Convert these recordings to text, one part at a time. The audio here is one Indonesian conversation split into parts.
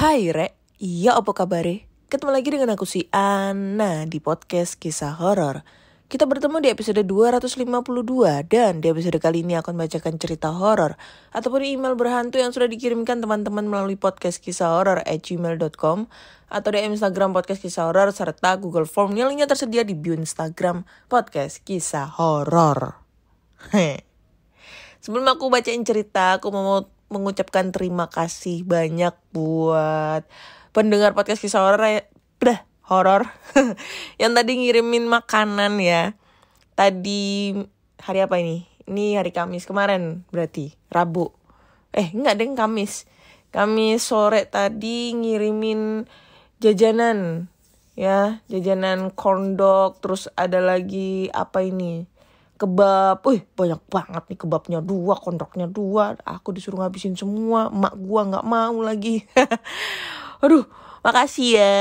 Hai Rek, iya apa kabar? Ketemu lagi dengan aku si Ana di podcast kisah horor. Kita bertemu di episode 252 dan di episode kali ini aku akan bacakan cerita horor ataupun email berhantu yang sudah dikirimkan teman-teman melalui podcast kisah horor @gmail.com atau di Instagram podcast kisah horor serta Google Form yang linknya tersedia di bio Instagram podcast kisah horor. Sebelum aku bacain cerita, aku mau mengucapkan terima kasih banyak buat pendengar podcast kisah horor yang tadi ngirimin makanan ya. Tadi hari apa ini? Ini hari Kamis kemarin berarti Rabu. Enggak deng, Kamis. Kamis sore tadi ngirimin jajanan ya, jajanan corn dog, terus ada lagi apa ini? Kebab. Banyak banget nih kebabnya 2, kondoknya 2. Aku disuruh ngabisin semua. Emak gua gak mau lagi. Aduh, makasih ya.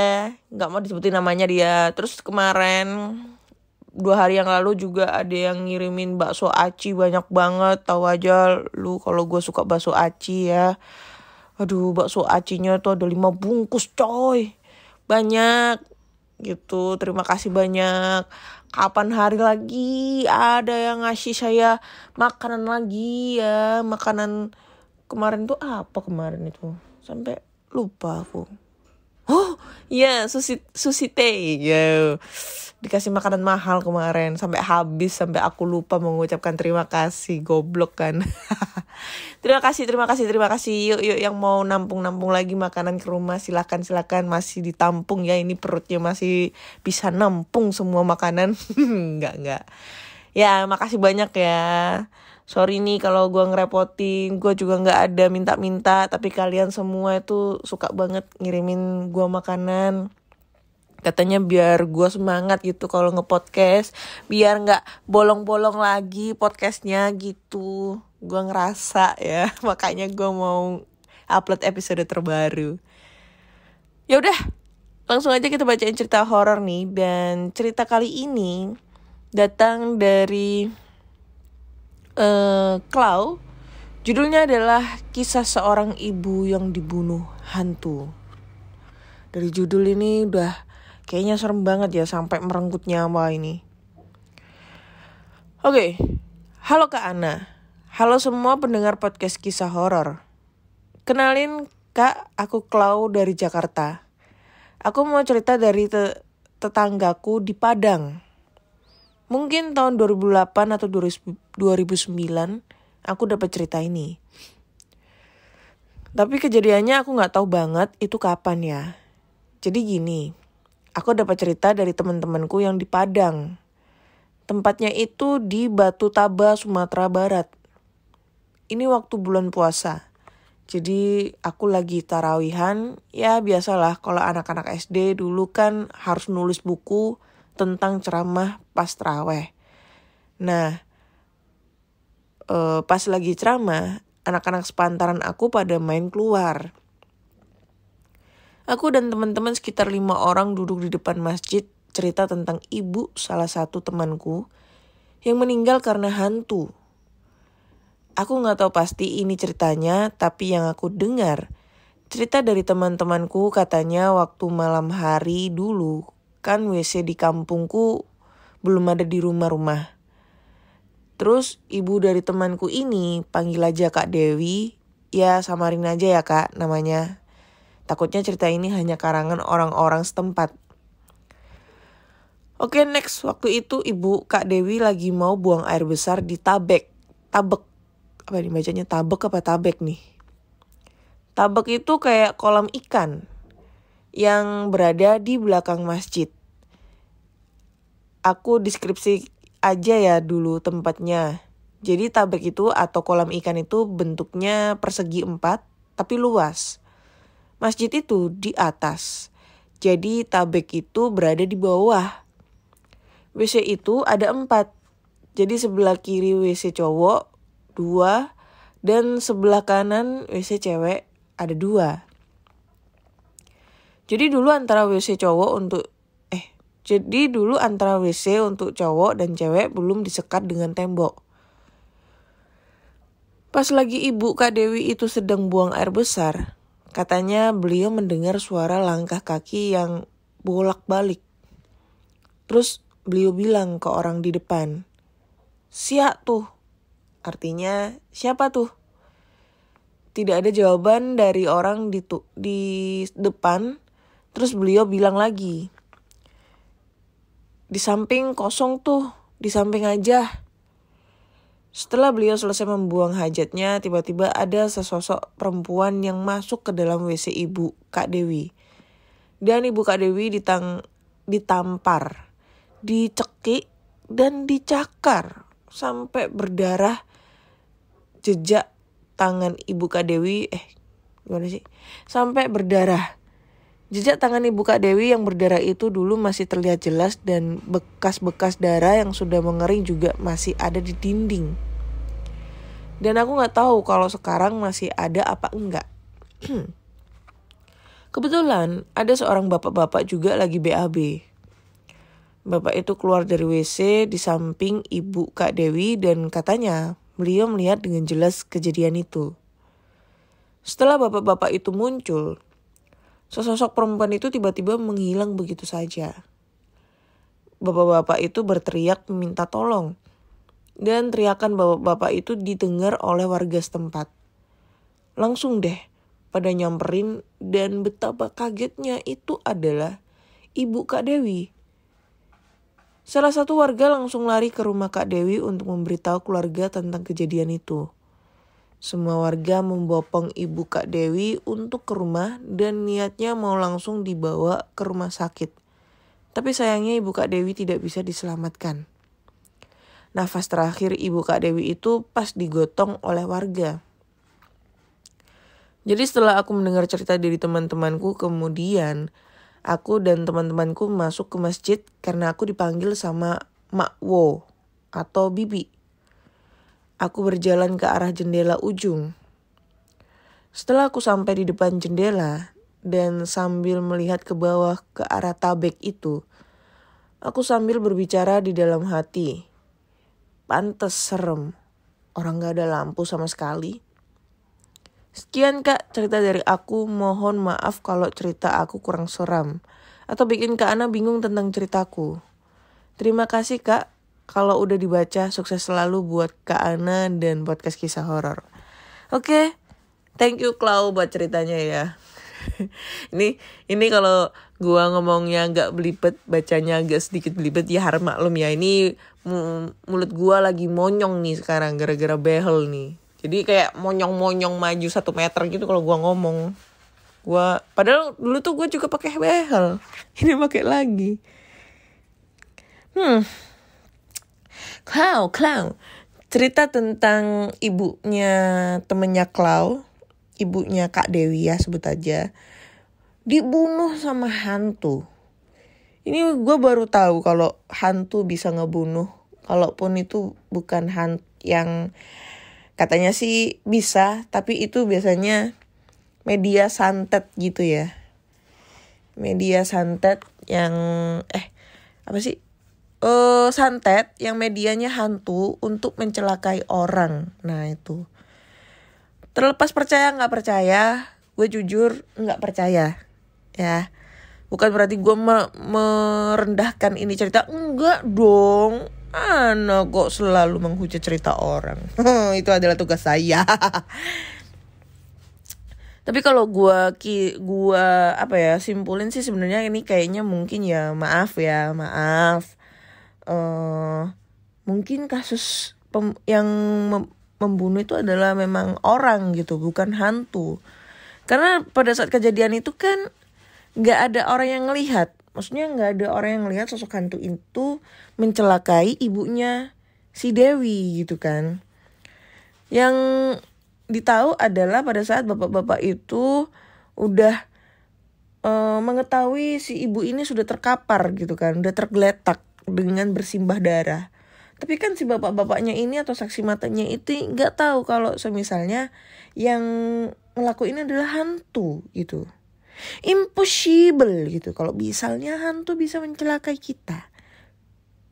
Gak mau disebutin namanya dia. Terus kemarin 2 hari yang lalu juga ada yang ngirimin bakso aci banyak banget. Tahu aja lu kalau gue suka bakso aci ya. Aduh, bakso acinya tuh ada 5 bungkus coy. Banyak gitu. Terima kasih banyak. Kapan hari lagi ada yang ngasih saya makanan lagi ya. Makanan kemarin tuh apa kemarin itu? Sampai lupa aku. Oh iya, sushi teh ya. Dikasih makanan mahal kemarin sampai habis, sampai aku lupa mengucapkan terima kasih. Goblok kan. Terima kasih. Yuk yang mau nampung lagi makanan ke rumah silakan masih ditampung ya. Ini perutnya masih bisa nampung semua makanan. Enggak. Ya, makasih banyak ya. Sorry nih kalau gue ngerepotin. Gue juga gak ada minta-minta. Tapi kalian semua itu suka banget ngirimin gue makanan. Katanya biar gue semangat gitu kalau nge-podcast. Biar gak bolong-bolong lagi podcastnya gitu. Gue ngerasa ya. Makanya gue mau upload episode terbaru. Ya udah, langsung aja kita bacain cerita horor nih. Dan cerita kali ini datang dari Clau. Judulnya adalah Kisah Seorang Ibu yang Dibunuh Hantu. Dari judul ini udah kayaknya serem banget ya, sampai merenggut nyawa ini. Oke. Halo Kak Ana. Halo semua pendengar podcast kisah horor. Kenalin Kak, aku Clau dari Jakarta. Aku mau cerita dari tetanggaku di Padang. Mungkin tahun 2008 atau 2009 aku dapat cerita ini. Tapi kejadiannya aku gak tahu banget itu kapan ya. Jadi gini, aku dapat cerita dari teman-temanku yang di Padang. Tempatnya itu di Batu Taba, Sumatera Barat. Ini waktu bulan puasa. Jadi aku lagi tarawihan. Ya biasalah kalau anak-anak SD dulu kan harus nulis buku tentang ceramah pas taraweh. Nah, pas lagi ceramah, anak-anak sepantaran aku pada main keluar. Aku dan teman-teman sekitar 5 orang duduk di depan masjid cerita tentang ibu salah satu temanku yang meninggal karena hantu. Aku gak tahu pasti ini ceritanya, tapi yang aku dengar, cerita dari teman-temanku katanya waktu malam hari dulu, kan WC di kampungku belum ada di rumah-rumah. Terus ibu dari temanku ini panggil aja Kak Dewi, ya samarin aja ya Kak namanya. Takutnya cerita ini hanya karangan orang-orang setempat. Oke, next. Waktu itu ibu Kak Dewi lagi mau buang air besar di tabek. Apa nih bacanya, tabek apa tabek nih? Tabek itu kayak kolam ikan yang berada di belakang masjid. Aku deskripsi aja ya dulu tempatnya. Jadi tabek itu atau kolam ikan itu bentuknya persegi 4 tapi luas. Masjid itu di atas. Jadi tabek itu berada di bawah. WC itu ada 4. Jadi sebelah kiri WC cowok 2 dan sebelah kanan WC cewek ada 2. Jadi dulu antara WC untuk cowok dan cewek belum disekat dengan tembok. Pas lagi ibu Kak Dewi itu sedang buang air besar, Katanya beliau mendengar suara langkah kaki yang bolak-balik. Terus beliau bilang ke orang di depan, "Siap tuh." Artinya, siapa tuh? Tidak ada jawaban dari orang di depan. Terus beliau bilang lagi, "Di samping kosong tuh, di samping aja." Setelah beliau selesai membuang hajatnya, tiba-tiba ada sesosok perempuan yang masuk ke dalam WC ibu Kak Dewi. Dan ibu Kak Dewi ditampar, dicekik, dan dicakar sampai berdarah. Jejak tangan ibu Kak Dewi, sampai berdarah. Jejak tangan ibu Kak Dewi yang berdarah itu dulu masih terlihat jelas dan bekas-bekas darah yang sudah mengering juga masih ada di dinding. Dan aku gak tahu kalau sekarang masih ada apa enggak. Kebetulan ada seorang bapak-bapak juga lagi BAB. Bapak itu keluar dari WC di samping ibu Kak Dewi dan katanya beliau melihat dengan jelas kejadian itu. Setelah bapak-bapak itu muncul, sesosok perempuan itu tiba-tiba menghilang begitu saja. Bapak-bapak itu berteriak meminta tolong. Dan teriakan bapak-bapak itu didengar oleh warga setempat. Langsung deh pada nyamperin dan betapa kagetnya itu adalah ibu Kak Dewi. Salah satu warga langsung lari ke rumah Kak Dewi untuk memberitahu keluarga tentang kejadian itu. Semua warga membopong ibu Kak Dewi untuk ke rumah dan niatnya mau langsung dibawa ke rumah sakit. Tapi sayangnya ibu Kak Dewi tidak bisa diselamatkan. Nafas terakhir ibu Kak Dewi itu pas digotong oleh warga. Jadi setelah aku mendengar cerita dari teman-temanku, kemudian aku dan teman-temanku masuk ke masjid karena aku dipanggil sama Mak Wo atau Bibi. Aku berjalan ke arah jendela ujung. Setelah aku sampai di depan jendela dan sambil melihat ke bawah ke arah tabek itu, aku sambil berbicara di dalam hati. Pantes serem, orang gak ada lampu sama sekali. Sekian Kak cerita dari aku, mohon maaf kalau cerita aku kurang seram atau bikin Kak Ana bingung tentang ceritaku. Terima kasih Kak. Kalau udah dibaca, sukses selalu buat Kak Ana dan podcast kisah horor. Oke, thank you Klau buat ceritanya ya. ini kalau gua ngomongnya agak belibet, bacanya agak sedikit belibet, ya harap maklum ya. Ini mulut gua lagi monyong nih sekarang gara-gara behel nih. Jadi kayak monyong-monyong maju 1 meter gitu kalau gua ngomong. Padahal dulu tuh gua juga pakai behel. Ini pakai lagi. Clown. Cerita tentang ibunya temennya Clown, ibunya Kak Dewi ya sebut aja, dibunuh sama hantu. Ini gue baru tahu kalau hantu bisa ngebunuh, kalaupun itu bukan hantu yang katanya sih bisa, tapi itu biasanya media santet gitu ya. Media santet yang santet yang medianya hantu untuk mencelakai orang. Nah itu. Terlepas percaya gak percaya, gue jujur gak percaya. Ya. Bukan berarti gue merendahkan ini cerita. Enggak dong. Ana kok selalu menghujat cerita orang. Itu adalah tugas saya. Tapi kalau gue simpulin sih sebenarnya ini kayaknya mungkin ya maaf. Mungkin kasus yang membunuh itu adalah memang orang gitu, bukan hantu. Karena pada saat kejadian itu kan gak ada orang yang ngelihat. Maksudnya gak ada orang yang ngelihat sosok hantu itu mencelakai ibunya si Dewi gitu kan. Yang ditahu adalah pada saat bapak-bapak itu udah mengetahui si ibu ini sudah terkapar gitu kan, udah tergeletak dengan bersimbah darah. Tapi kan si bapak-bapaknya ini atau saksi matanya itu gak tahu kalau semisalnya yang ngelakuin adalah hantu gitu. Impossible gitu kalau misalnya hantu bisa mencelakai kita.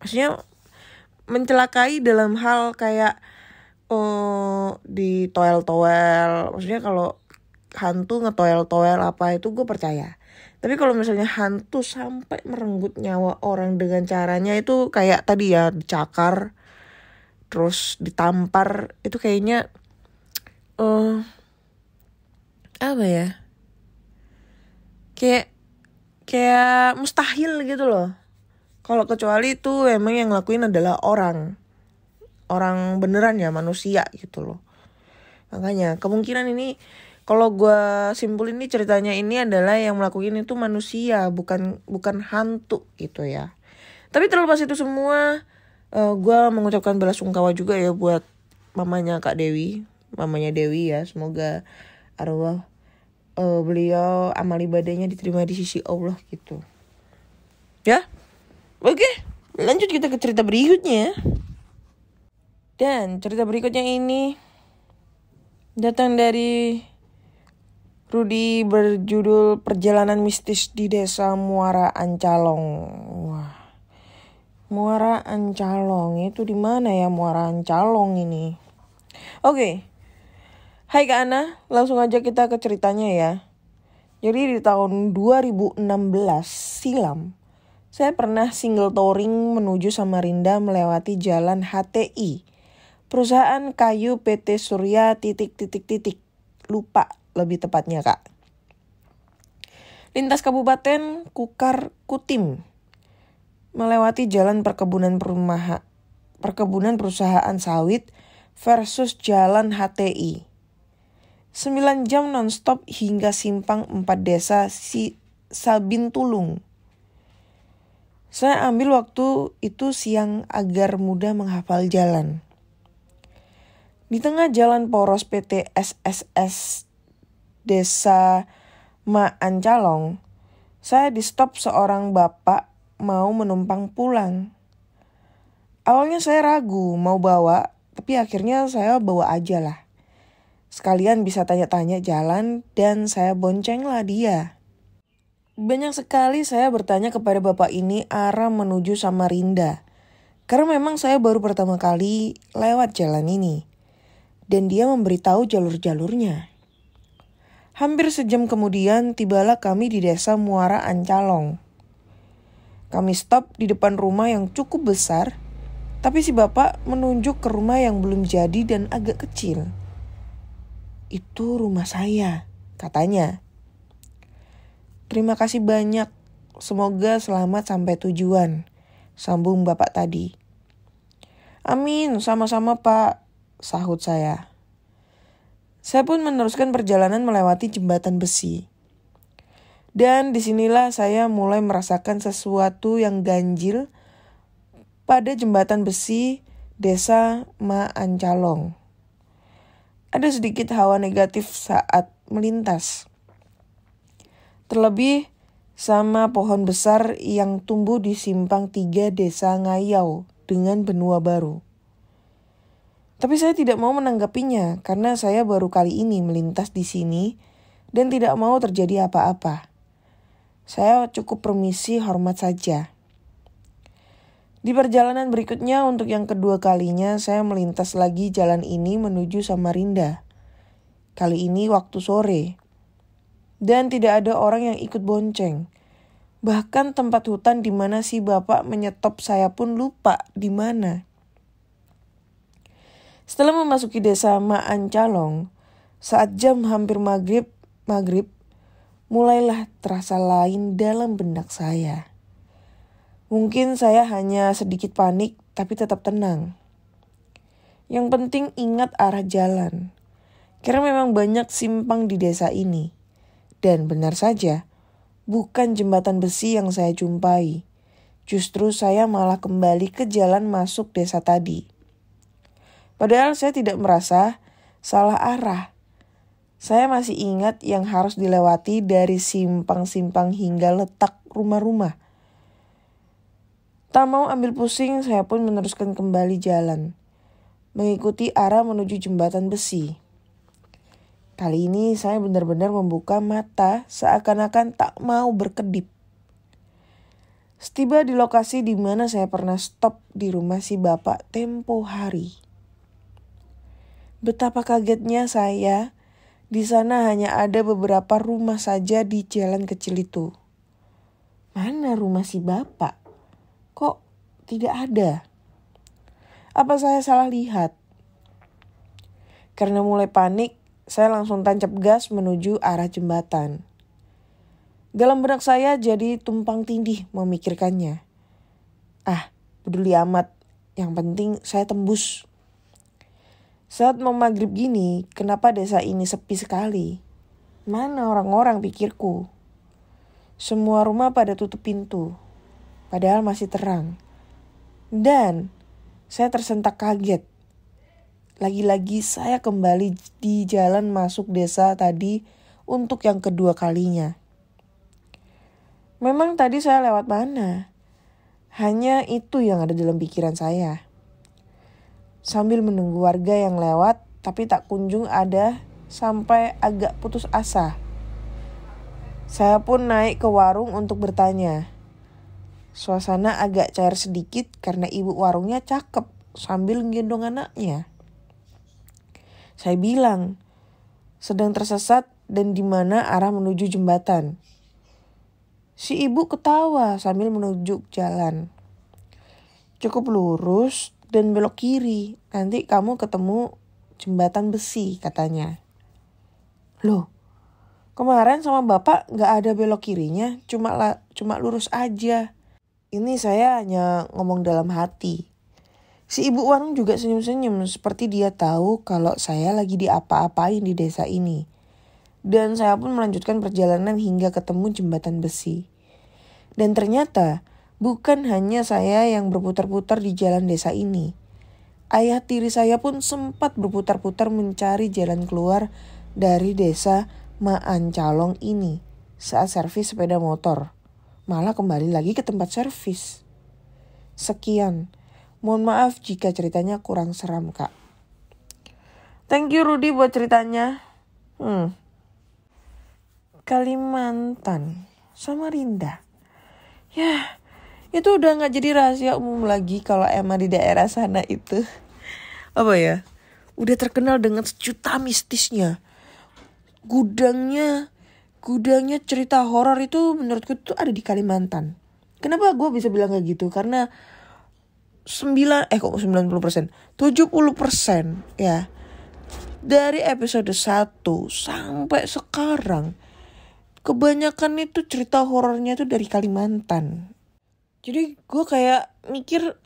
Maksudnya mencelakai dalam hal kayak di toel-toel. Maksudnya kalau hantu ngetoel-toel apa itu gue percaya. Tapi kalau misalnya hantu sampai merenggut nyawa orang dengan caranya itu kayak tadi ya, dicakar terus ditampar, itu kayaknya apa ya? Kayak mustahil gitu loh. Kalau kecuali itu emang yang ngelakuin adalah orang beneran ya, manusia gitu loh. Makanya kemungkinan ini, kalau gue simpulin ini ceritanya ini adalah yang melakukan itu manusia, bukan hantu gitu ya. Tapi terlepas itu semua, gue mengucapkan belasungkawa juga ya buat mamanya Dewi ya. Semoga arwah beliau amal ibadahnya diterima di sisi Allah gitu. Ya, oke, lanjut kita ke cerita berikutnya. Dan cerita berikutnya ini datang dari Rudy, berjudul Perjalanan Mistis di Desa Muara Ancalong. Wah, Muara Ancalong itu di mana ya Muara Ancalong ini? Oke. Hai Kak Ana, langsung aja kita ke ceritanya ya. Jadi di tahun 2016 silam, saya pernah single touring menuju Samarinda melewati jalan HTI. Perusahaan kayu PT Surya ... Lupa lebih tepatnya Kak. Lintas Kabupaten Kukar Kutim. Melewati jalan perkebunan perusahaan sawit versus jalan HTI. 9 jam nonstop hingga simpang 4 desa Sabintulung. Saya ambil waktu itu siang agar mudah menghafal jalan. Di tengah jalan poros PT SSS Desa Ma Ancalong, saya di stop seorang bapak mau menumpang pulang. Awalnya saya ragu mau bawa, tapi akhirnya saya bawa aja lah. Sekalian bisa tanya-tanya jalan dan saya boncenglah dia. Banyak sekali saya bertanya kepada bapak ini arah menuju Samarinda. Karena memang saya baru pertama kali lewat jalan ini. Dan dia memberitahu jalur-jalurnya. Hampir sejam kemudian tibalah kami di desa Muara Ancalong. Kami stop di depan rumah yang cukup besar, tapi si bapak menunjuk ke rumah yang belum jadi dan agak kecil. Itu rumah saya, katanya. Terima kasih banyak, semoga selamat sampai tujuan, sambung bapak tadi. Amin, sama-sama Pak, sahut saya. Saya pun meneruskan perjalanan melewati jembatan besi. Dan disinilah saya mulai merasakan sesuatu yang ganjil pada jembatan besi Desa Ma Ancalong. Ada sedikit hawa negatif saat melintas. Terlebih sama pohon besar yang tumbuh di simpang 3 Desa Ngayau dengan benua baru. Tapi saya tidak mau menanggapinya karena saya baru kali ini melintas di sini dan tidak mau terjadi apa-apa. Saya cukup permisi hormat saja. Di perjalanan berikutnya untuk yang kedua kalinya saya melintas lagi jalan ini menuju Samarinda. Kali ini waktu sore. Dan tidak ada orang yang ikut bonceng. Bahkan tempat hutan di mana si bapak menyetop saya pun lupa di mana. Setelah memasuki desa Ma Ancalong, saat jam hampir maghrib, mulailah terasa lain dalam benak saya. Mungkin saya hanya sedikit panik, tapi tetap tenang. Yang penting ingat arah jalan, karena memang banyak simpang di desa ini. Dan benar saja, bukan jembatan besi yang saya jumpai. Justru saya malah kembali ke jalan masuk desa tadi. Padahal saya tidak merasa salah arah. Saya masih ingat yang harus dilewati dari simpang-simpang hingga letak rumah-rumah. Tak mau ambil pusing, saya pun meneruskan kembali jalan. Mengikuti arah menuju jembatan besi. Kali ini saya benar-benar membuka mata seakan-akan tak mau berkedip. Setiba di lokasi di mana saya pernah stop di rumah si bapak tempo hari. Betapa kagetnya saya Di sana hanya ada beberapa rumah saja di jalan kecil itu. Mana rumah si bapak? Kok tidak ada? Apa saya salah lihat? Karena mulai panik, saya langsung tancap gas menuju arah jembatan. Dalam benak saya jadi tumpang tindih memikirkannya. Peduli amat. Yang penting saya tembus. Saat mau maghrib gini, kenapa desa ini sepi sekali? Mana orang-orang pikirku? Semua rumah pada tutup pintu. Padahal masih terang. Dan saya tersentak kaget. Lagi-lagi saya kembali di jalan masuk desa tadi untuk yang kedua kalinya. Memang tadi saya lewat mana? Hanya itu yang ada dalam pikiran saya. Sambil menunggu warga yang lewat, tapi tak kunjung ada sampai agak putus asa. Saya pun naik ke warung untuk bertanya. Suasana agak cair sedikit karena ibu warungnya cakep sambil gendong anaknya. Saya bilang, sedang tersesat dan di mana arah menuju jembatan. Si ibu ketawa sambil menunjuk jalan. Cukup lurus dan belok kiri, nanti kamu ketemu jembatan besi katanya. Loh, kemarin sama bapak gak ada belok kirinya, cuma lurus aja. Ini saya hanya ngomong dalam hati. Si ibu warung juga senyum-senyum seperti dia tahu kalau saya lagi diapa-apain di desa ini. Dan saya pun melanjutkan perjalanan hingga ketemu jembatan besi. Dan ternyata bukan hanya saya yang berputar-putar di jalan desa ini. Ayah tiri saya pun sempat berputar-putar mencari jalan keluar dari desa Maancalong ini saat servis sepeda motor. Malah kembali lagi ke tempat servis. Sekian. Mohon maaf jika ceritanya kurang seram, Kak. Thank you Rudy buat ceritanya. Kalimantan, Samarinda. Ya, itu udah gak jadi rahasia umum lagi kalau emang di daerah sana itu. Apa ya? Udah terkenal dengan sejuta mistisnya. Gudangnya cerita horor itu menurutku tuh ada di Kalimantan. Kenapa gue bisa bilang kayak gitu? Karena 90%, 70% ya. Dari episode 1 sampai sekarang kebanyakan itu cerita horornya itu dari Kalimantan. Jadi gue kayak mikir,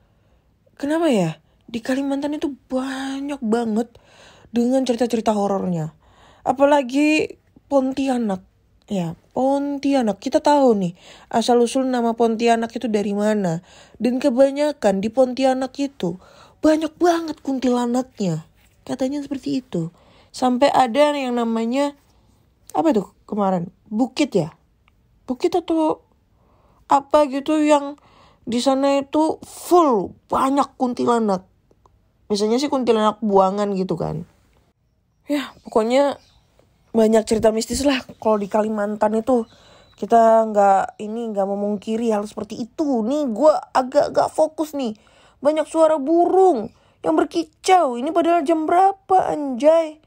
kenapa ya di Kalimantan itu banyak banget dengan cerita-cerita horornya. Apalagi Pontianak. Ya, Pontianak. Kita tahu nih asal-usul nama Pontianak itu dari mana. Dan kebanyakan di Pontianak itu banyak banget kuntilanaknya. Katanya seperti itu. Sampai ada yang namanya, apa tuh kemarin? Bukit ya? Bukit atau apa gitu yang di sana itu full banyak kuntilanak. Biasanya sih kuntilanak buangan gitu kan. Ya pokoknya banyak cerita mistis lah kalau di Kalimantan itu. Kita gak memungkiri hal seperti itu. Nih gue agak fokus nih. Banyak suara burung yang berkicau. Ini padahal jam berapa anjay.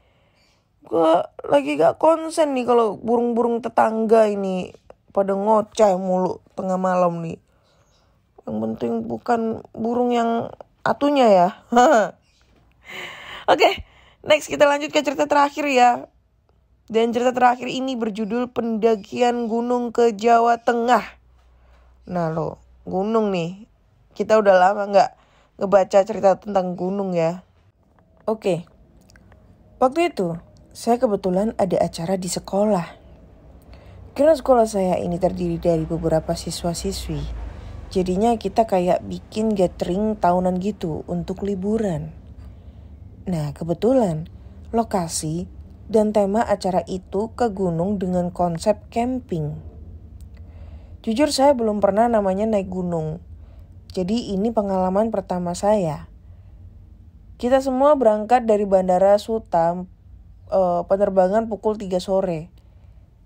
Gue lagi gak konsen nih kalau burung-burung tetangga ini pada ngoceh mulu tengah malam nih. Yang penting bukan burung yang atunya ya. Oke, next kita lanjut ke cerita terakhir ya. Dan cerita terakhir ini berjudul pendakian gunung ke Jawa Tengah. Nah lo, gunung nih. Kita udah lama gak ngebaca cerita tentang gunung ya. Oke, waktu itu saya kebetulan ada acara di sekolah. Karena sekolah saya ini terdiri dari beberapa siswa-siswi. Jadinya kita kayak bikin gathering tahunan gitu untuk liburan. Nah kebetulan lokasi dan tema acara itu ke gunung dengan konsep camping. Jujur saya belum pernah namanya naik gunung. Jadi ini pengalaman pertama saya. Kita semua berangkat dari Bandara Suta, penerbangan pukul 3 sore.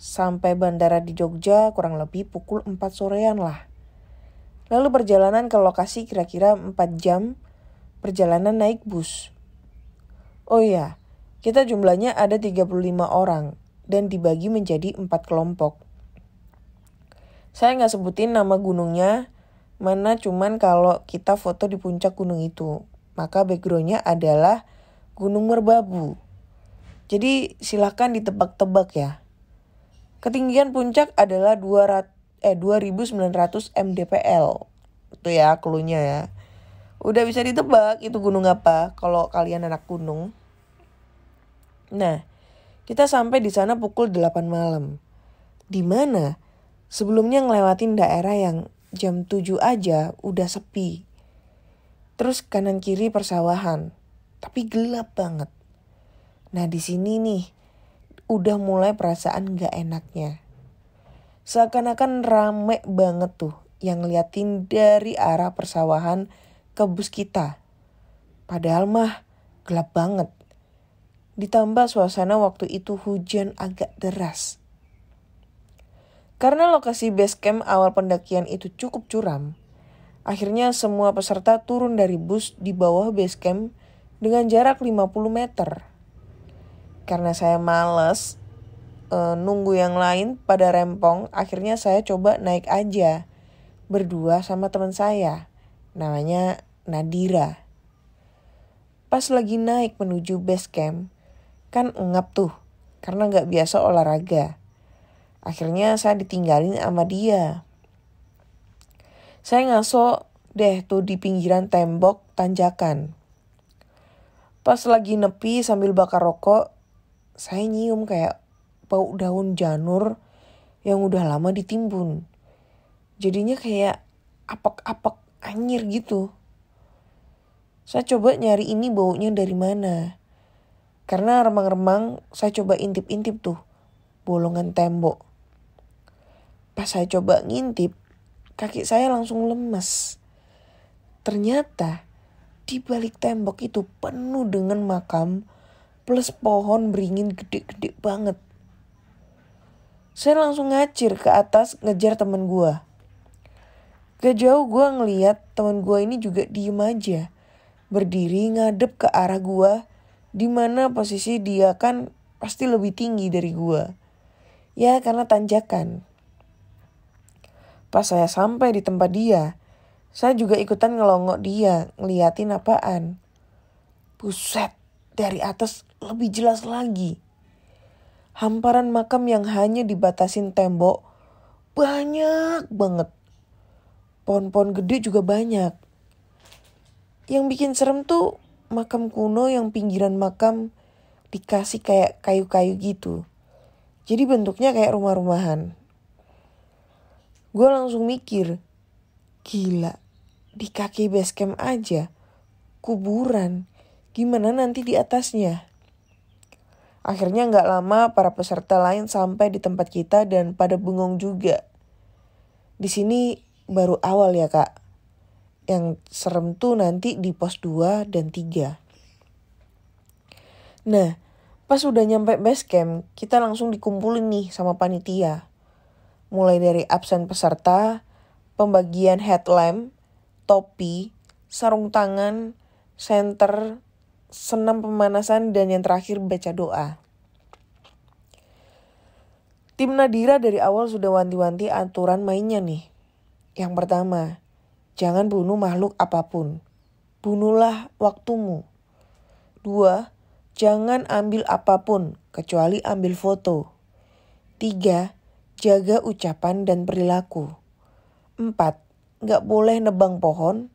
Sampai bandara di Jogja kurang lebih pukul 4 sorean lah. Lalu perjalanan ke lokasi kira-kira 4 jam perjalanan naik bus. Oh iya, Kita jumlahnya ada 35 orang dan dibagi menjadi 4 kelompok. Saya nggak sebutin nama gunungnya, mana cuman kalau kita foto di puncak gunung itu. Maka backgroundnya adalah Gunung Merbabu. Jadi silahkan ditebak-tebak ya. Ketinggian puncak adalah 2.900 mdpl. Itu ya cluenya ya. Udah bisa ditebak itu gunung apa kalau kalian anak gunung. Nah, kita sampai di sana pukul 8 malam. Di mana sebelumnya ngelewatin daerah yang jam 7 aja udah sepi. Terus kanan kiri persawahan, tapi gelap banget. Nah, di sini nih udah mulai perasaan gak enaknya. Seakan-akan rame banget tuh yang ngeliatin dari arah persawahan ke bus kita. Padahal mah gelap banget. Ditambah suasana waktu itu hujan agak deras. Karena lokasi base camp awal pendakian itu cukup curam, akhirnya semua peserta turun dari bus di bawah base camp dengan jarak 50 meter. Karena saya males nunggu yang lain pada rempong, akhirnya saya coba naik aja berdua sama teman saya, namanya Nadira. Pas lagi naik menuju base camp, kan engap tuh karena gak biasa olahraga. Akhirnya saya ditinggalin sama dia. Saya ngaso deh tuh di pinggiran tembok tanjakan. Pas lagi nepi sambil bakar rokok, saya nyium kayak bau daun janur yang udah lama ditimbun. Jadinya kayak apek-apek anyir gitu. Saya coba nyari ini baunya dari mana. Karena remang-remang saya coba intip-intip tuh bolongan tembok. Pas saya coba ngintip, kaki saya langsung lemes. Ternyata di balik tembok itu penuh dengan makam plus pohon beringin gede-gede banget. Saya langsung ngacir ke atas ngejar temen gue. Gak jauh gue ngeliat temen gue ini juga diem aja. Berdiri ngadep ke arah gue, dimana posisi dia kan pasti lebih tinggi dari gue. Ya karena tanjakan. Pas saya sampai di tempat dia, saya juga ikutan ngelongok dia, ngeliatin apaan. Buset, dari atas lebih jelas lagi. Hamparan makam yang hanya dibatasin tembok banyak banget. Pohon-pohon gede juga banyak. Yang bikin serem tuh makam kuno yang pinggiran makam dikasih kayak kayu-kayu gitu. Jadi bentuknya kayak rumah-rumahan. Gue langsung mikir, gila, di kaki base camp aja, kuburan, gimana nanti di atasnya? Akhirnya gak lama para peserta lain sampai di tempat kita dan pada bengong juga. Di sini baru awal ya kak. Yang serem tuh nanti di pos 2 dan 3. Nah, pas udah nyampe base camp, kita langsung dikumpulin nih sama panitia. Mulai dari absen peserta, pembagian headlamp, topi, sarung tangan, senter, senam pemanasan, dan yang terakhir baca doa. Tim Nadira dari awal sudah wanti-wanti aturan mainnya nih. Yang pertama, jangan bunuh makhluk apapun. Bunuhlah waktumu. 2, jangan ambil apapun kecuali ambil foto. 3, jaga ucapan dan perilaku. 4, gak boleh nebang pohon.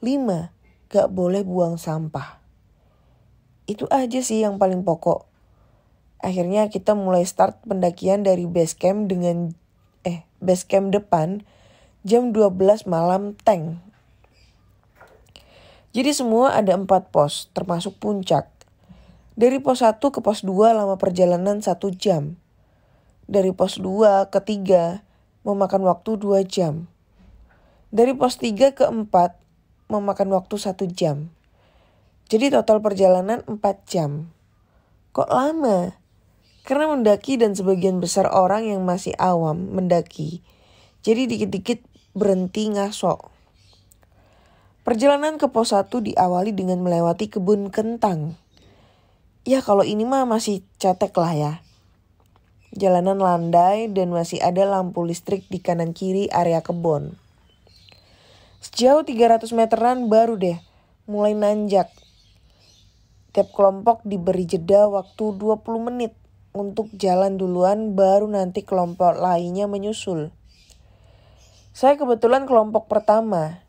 5, gak boleh buang sampah. Itu aja sih yang paling pokok. Akhirnya kita mulai start pendakian dari base camp depan jam 12 malam tank. Jadi semua ada 4 pos termasuk puncak. Dari pos 1 ke pos 2 lama perjalanan 1 jam. Dari pos 2 ke 3 memakan waktu 2 jam. Dari pos 3 ke 4 memakan waktu 1 jam. Jadi total perjalanan 4 jam. Kok lama? Karena mendaki dan sebagian besar orang yang masih awam mendaki. Jadi dikit-dikit berhenti ngaso. Perjalanan ke pos 1 diawali dengan melewati kebun kentang. Ya kalau ini mah masih cetek lah ya. Jalanan landai dan masih ada lampu listrik di kanan kiri area kebun. Sejauh 300 meteran baru deh mulai nanjak. Tiap kelompok diberi jeda waktu 20 menit untuk jalan duluan, baru nanti kelompok lainnya menyusul. Saya kebetulan kelompok pertama.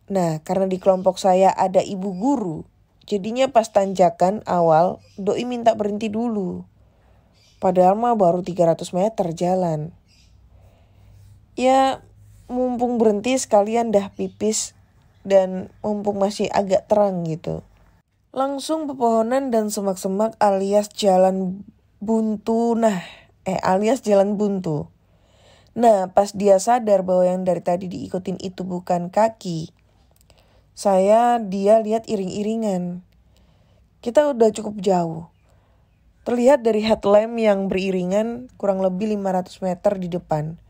Nah, karena di kelompok saya ada ibu guru, jadinya pas tanjakan awal, doi minta berhenti dulu. Padahal mah baru 300 meter jalan. Ya, mumpung berhenti sekalian dah pipis dan mumpung masih agak terang gitu. Langsung pepohonan dan semak-semak alias jalan buntu. Alias jalan buntu. Nah, pas dia sadar bahwa yang dari tadi diikutin itu bukan kaki, dia lihat iring-iringan. Kita udah cukup jauh. Terlihat dari headlamp yang beriringan kurang lebih 500 meter di depan.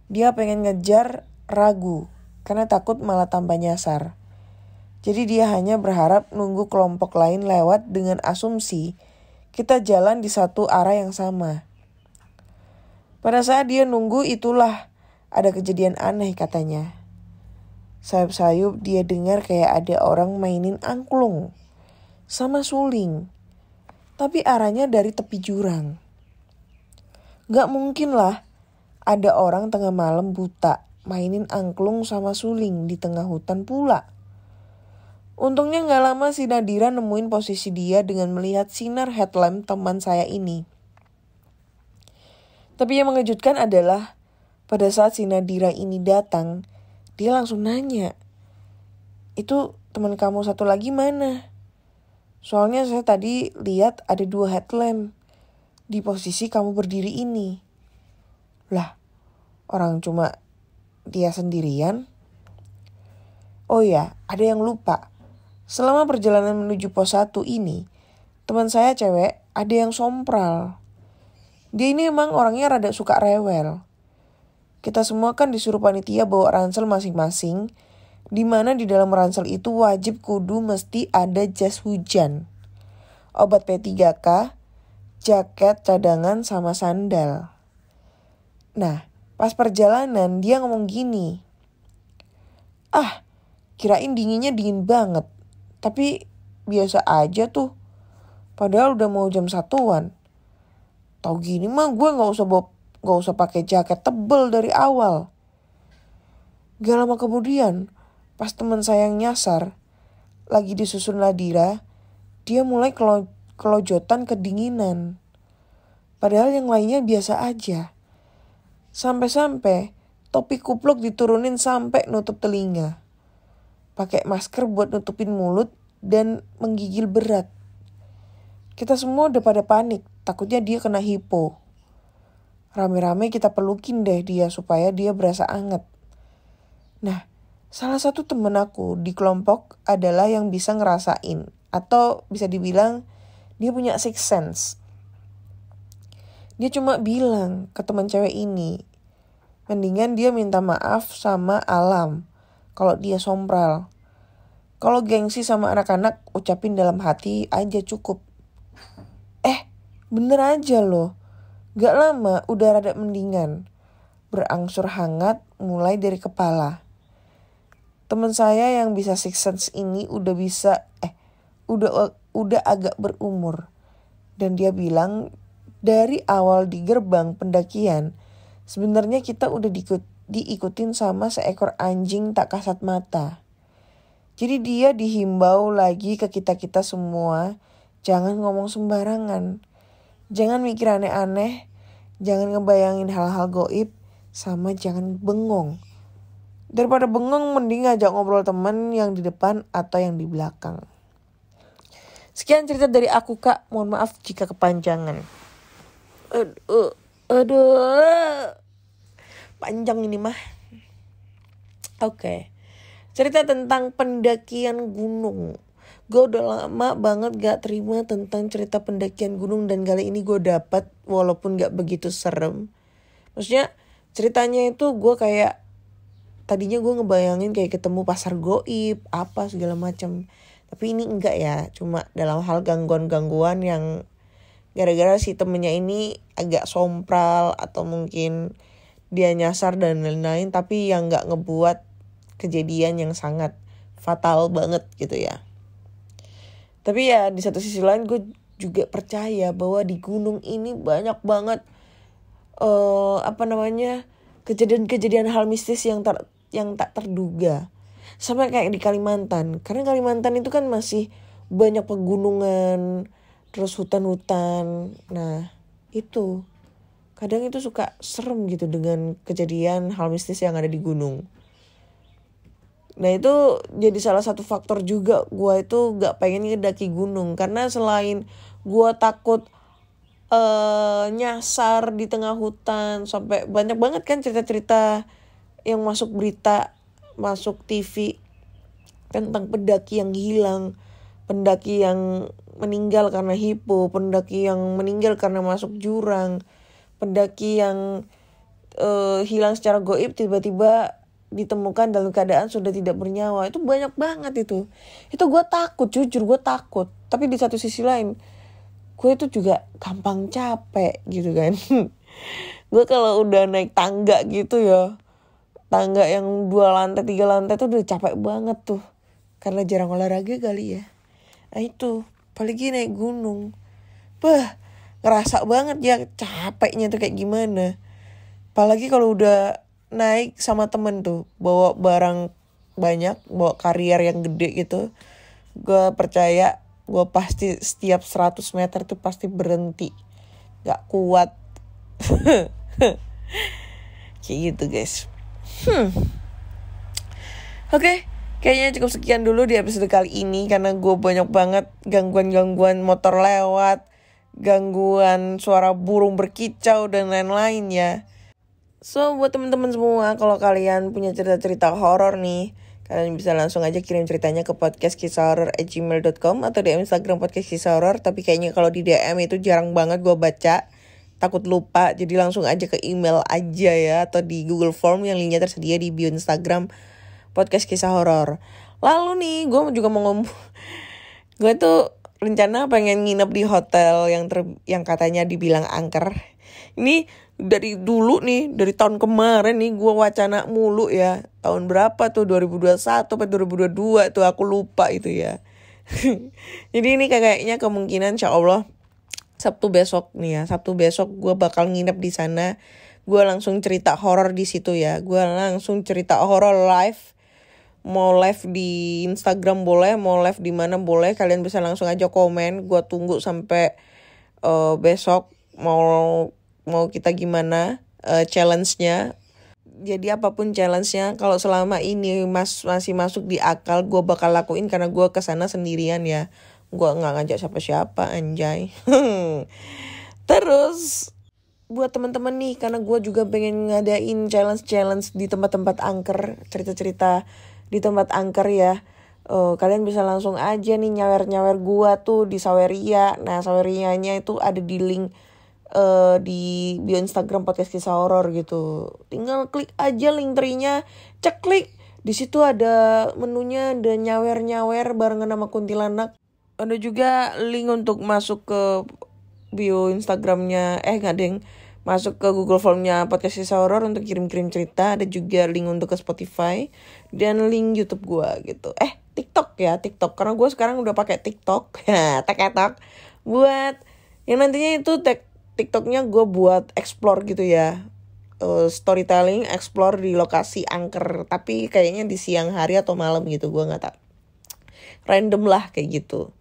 Dia pengen ngejar, ragu, karena takut malah tambah nyasar. Jadi dia hanya berharap nunggu kelompok lain lewat dengan asumsi kita jalan di satu arah yang sama. Pada saat dia nunggu itulah ada kejadian aneh katanya. Sayup-sayup dia dengar kayak ada orang mainin angklung sama suling. Tapi arahnya dari tepi jurang. Gak mungkin lah ada orang tengah malam buta mainin angklung sama suling di tengah hutan pula. Untungnya gak lama si Nadira nemuin posisi dia dengan melihat sinar headlamp teman saya ini. Tapi yang mengejutkan adalah pada saat si Nadira ini datang, dia langsung nanya, "Itu teman kamu satu lagi mana? Soalnya saya tadi lihat ada 2 headlamp di posisi kamu berdiri ini." Lah, orang cuma dia sendirian? Oh ya, ada yang lupa. Selama perjalanan menuju pos 1 ini, teman saya cewek ada yang sompral. Dia ini emang orangnya rada suka rewel. Kita semua kan disuruh panitia bawa ransel masing-masing, di mana di dalam ransel itu wajib kudu mesti ada jas hujan, obat P3K, jaket cadangan sama sandal. Nah, pas perjalanan dia ngomong gini, kirain dinginnya dingin banget, tapi biasa aja tuh. Padahal udah mau jam 1-an. Tahu gini mah gue gak usah pakai jaket tebel dari awal. Gak lama kemudian, pas teman saya yang nyasar, lagi disusun Nadira, dia mulai kelojotan kedinginan. Padahal yang lainnya biasa aja. Sampai-sampai topi kupluk diturunin sampai nutup telinga. Pakai masker buat nutupin mulut dan menggigil berat. Kita semua udah pada panik, takutnya dia kena hipo. Rame-rame kita pelukin deh dia supaya dia berasa anget. Nah, salah satu temen aku di kelompok adalah yang bisa ngerasain, atau bisa dibilang dia punya sixth sense. Dia cuma bilang ke teman cewek ini, mendingan dia minta maaf sama alam kalau dia sompral. Kalau gengsi sama anak-anak, ucapin dalam hati aja cukup. Bener aja loh. Gak lama udah rada mendingan. Berangsur hangat mulai dari kepala. Teman saya yang bisa sixth sense ini udah agak berumur. Dan dia bilang dari awal di gerbang pendakian, sebenarnya kita udah diikutin sama seekor anjing tak kasat mata. Jadi dia dihimbau lagi ke kita-kita semua, jangan ngomong sembarangan. Jangan mikir aneh-aneh, jangan ngebayangin hal-hal goib, sama jangan bengong. Daripada bengong mending ngajak ngobrol teman yang di depan atau yang di belakang. Sekian cerita dari aku Kak, mohon maaf jika kepanjangan. Aduh, panjang ini mah. Oke. Cerita tentang pendakian gunung. Gue udah lama banget gak terima tentang cerita pendakian gunung, dan kali ini gue dapet walaupun gak begitu serem. Maksudnya ceritanya itu gue kayak, tadinya gue ngebayangin kayak ketemu pasar goib, apa segala macam. Tapi ini enggak ya, cuma dalam hal gangguan-gangguan yang gara-gara si temennya ini agak sompral atau mungkin dia nyasar dan lain-lain, tapi yang enggak ngebuat kejadian yang sangat fatal banget gitu ya. Tapi ya di satu sisi lain gue juga percaya bahwa di gunung ini banyak banget kejadian-kejadian hal mistis yang tak terduga. Sama kayak di Kalimantan. Karena Kalimantan itu kan masih banyak pegunungan, terus hutan-hutan. Nah, itu kadang itu suka serem gitu dengan kejadian hal mistis yang ada di gunung. Nah itu jadi salah satu faktor juga gue itu gak pengen ngedaki gunung. Karena selain gue takut nyasar di tengah hutan, sampai banyak banget kan cerita-cerita yang masuk berita, masuk TV tentang pendaki yang hilang, pendaki yang meninggal karena hipo, pendaki yang meninggal karena masuk jurang, pendaki yang hilang secara goib tiba-tiba ditemukan dalam keadaan sudah tidak bernyawa. Itu banyak banget itu gue takut, jujur gue takut. Tapi di satu sisi lain gue itu juga gampang capek gitu kan. Gue kalau udah naik tangga gitu ya, tangga yang 2 lantai 3 lantai tuh udah capek banget tuh, karena jarang olahraga kali ya. Nah itu apalagi naik gunung, ngerasa banget ya capeknya tuh kayak gimana. Apalagi kalau udah naik sama temen tuh, bawa barang banyak, bawa karier yang gede gitu. Gue percaya gue pasti setiap 100 meter tuh pasti berhenti, gak kuat. Kayak gitu guys. Oke, kayaknya cukup sekian dulu di episode kali ini. Karena gue banyak banget gangguan-gangguan motor lewat, gangguan suara burung berkicau dan lain-lain ya. So buat teman-teman semua, kalau kalian punya cerita-cerita horor nih, kalian bisa langsung aja kirim ceritanya ke podcastkisahhoror@gmail.com atau di Instagram podcastkisahhoror. Tapi kayaknya kalau di DM itu jarang banget gue baca, takut lupa. Jadi langsung aja ke email aja ya, atau di Google Form yang linknya tersedia di bio Instagram Podcast Kisah Horor. Lalu nih gue juga mau ngomong, gue tuh rencana pengen nginep di hotel yang katanya dibilang angker. Ini dari dulu nih, dari tahun kemarin nih gue wacana mulu ya. Tahun berapa tuh, 2021 atau 2022 tuh, aku lupa itu ya. Jadi ini kayaknya kemungkinan insyaallah Sabtu besok nih ya. Sabtu besok gue bakal nginep di sana. Gue langsung cerita horor di situ ya. Gue langsung cerita horor live. Mau live di Instagram boleh, mau live di mana boleh. Kalian bisa langsung aja komen. Gue tunggu sampai besok mau kita gimana challenge-nya. Jadi apapun challenge-nya, kalau selama ini masih masuk di akal, gue bakal lakuin karena gue kesana sendirian ya. Gue gak ngajak siapa-siapa anjay. Terus buat teman-teman nih, karena gue juga pengen ngadain challenge di tempat-tempat angker, cerita-cerita di tempat angker ya. Kalian bisa langsung aja nih nyawer-nyawer gue tuh di Saweria. Nah Sawerianya itu ada di link di bio Instagram Podcast Kisah Horor gitu. Tinggal klik aja link trinya, ceklik. Di situ ada menunya, ada nyawer-nyawer barengan sama kuntilanak. Ada juga link untuk masuk ke bio Instagramnya, masuk ke Google Formnya Podcast Kisah Horor untuk kirim-kirim cerita. Ada juga link untuk ke Spotify dan link YouTube gue gitu. TikTok ya, TikTok. Karena gue sekarang udah pakai TikTok. TikTok buat yang nantinya itu TikToknya gue buat explore gitu ya. Storytelling, explore di lokasi angker. Tapi kayaknya di siang hari atau malam gitu, gue gak tahu. Random lah kayak gitu.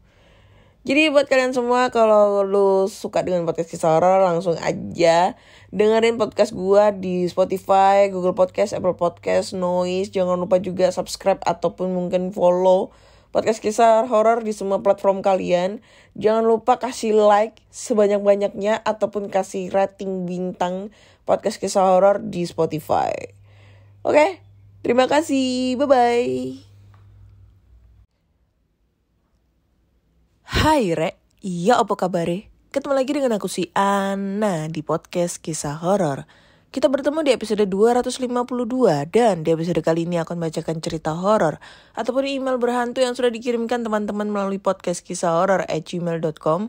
Jadi buat kalian semua, kalau lu suka dengan podcast kisah horor, langsung aja dengerin podcast gue di Spotify, Google Podcast, Apple Podcast, Noise. Jangan lupa juga subscribe ataupun mungkin follow podcast kisah horor di semua platform kalian. Jangan lupa kasih like sebanyak-banyaknya ataupun kasih rating bintang podcast kisah horor di Spotify. Oke, terima kasih. Bye-bye. Hai Rek, iya apa kabare? Ketemu lagi dengan aku si Ana di podcast Kisah Horor. Kita bertemu di episode 252 dan di episode kali ini akan bacakan cerita horor ataupun email berhantu yang sudah dikirimkan teman-teman melalui podcastkisahhoror@gmail.com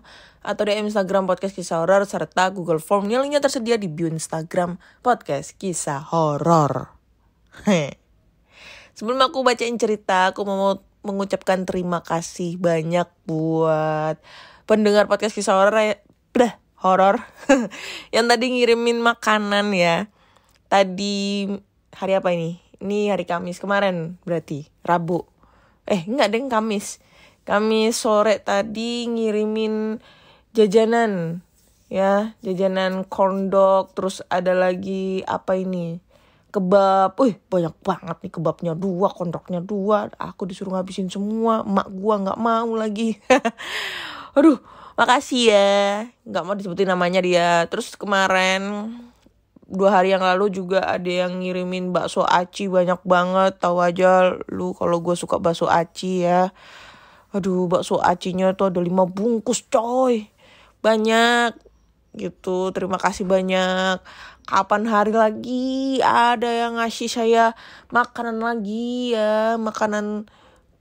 atau di Instagram podcast kisah horor serta Google Form yang linknya tersedia di bio Instagram podcast kisah horor. Sebelum aku bacain cerita, aku mau mengucapkan terima kasih banyak buat pendengar podcast kisah horor yang tadi ngirimin makanan ya. Tadi hari apa ini? Ini hari Kamis kemarin berarti, Rabu. Enggak deng, Kamis. Kamis sore tadi ngirimin jajanan ya, jajanan corn dog, terus ada lagi apa ini? Kebab. Banyak banget nih kebabnya 2, corn dognya 2. Aku disuruh ngabisin semua, emak gua enggak mau lagi. Aduh, makasih ya. Gak mau disebutin namanya dia. Terus kemarin 2 hari yang lalu juga ada yang ngirimin bakso aci banyak banget. Tahu aja lu kalau gue suka bakso aci ya. Aduh, bakso acinya tuh ada 5 bungkus coy. Banyak gitu. Terima kasih banyak. Kapan hari lagi ada yang ngasih saya makanan lagi ya. Makanan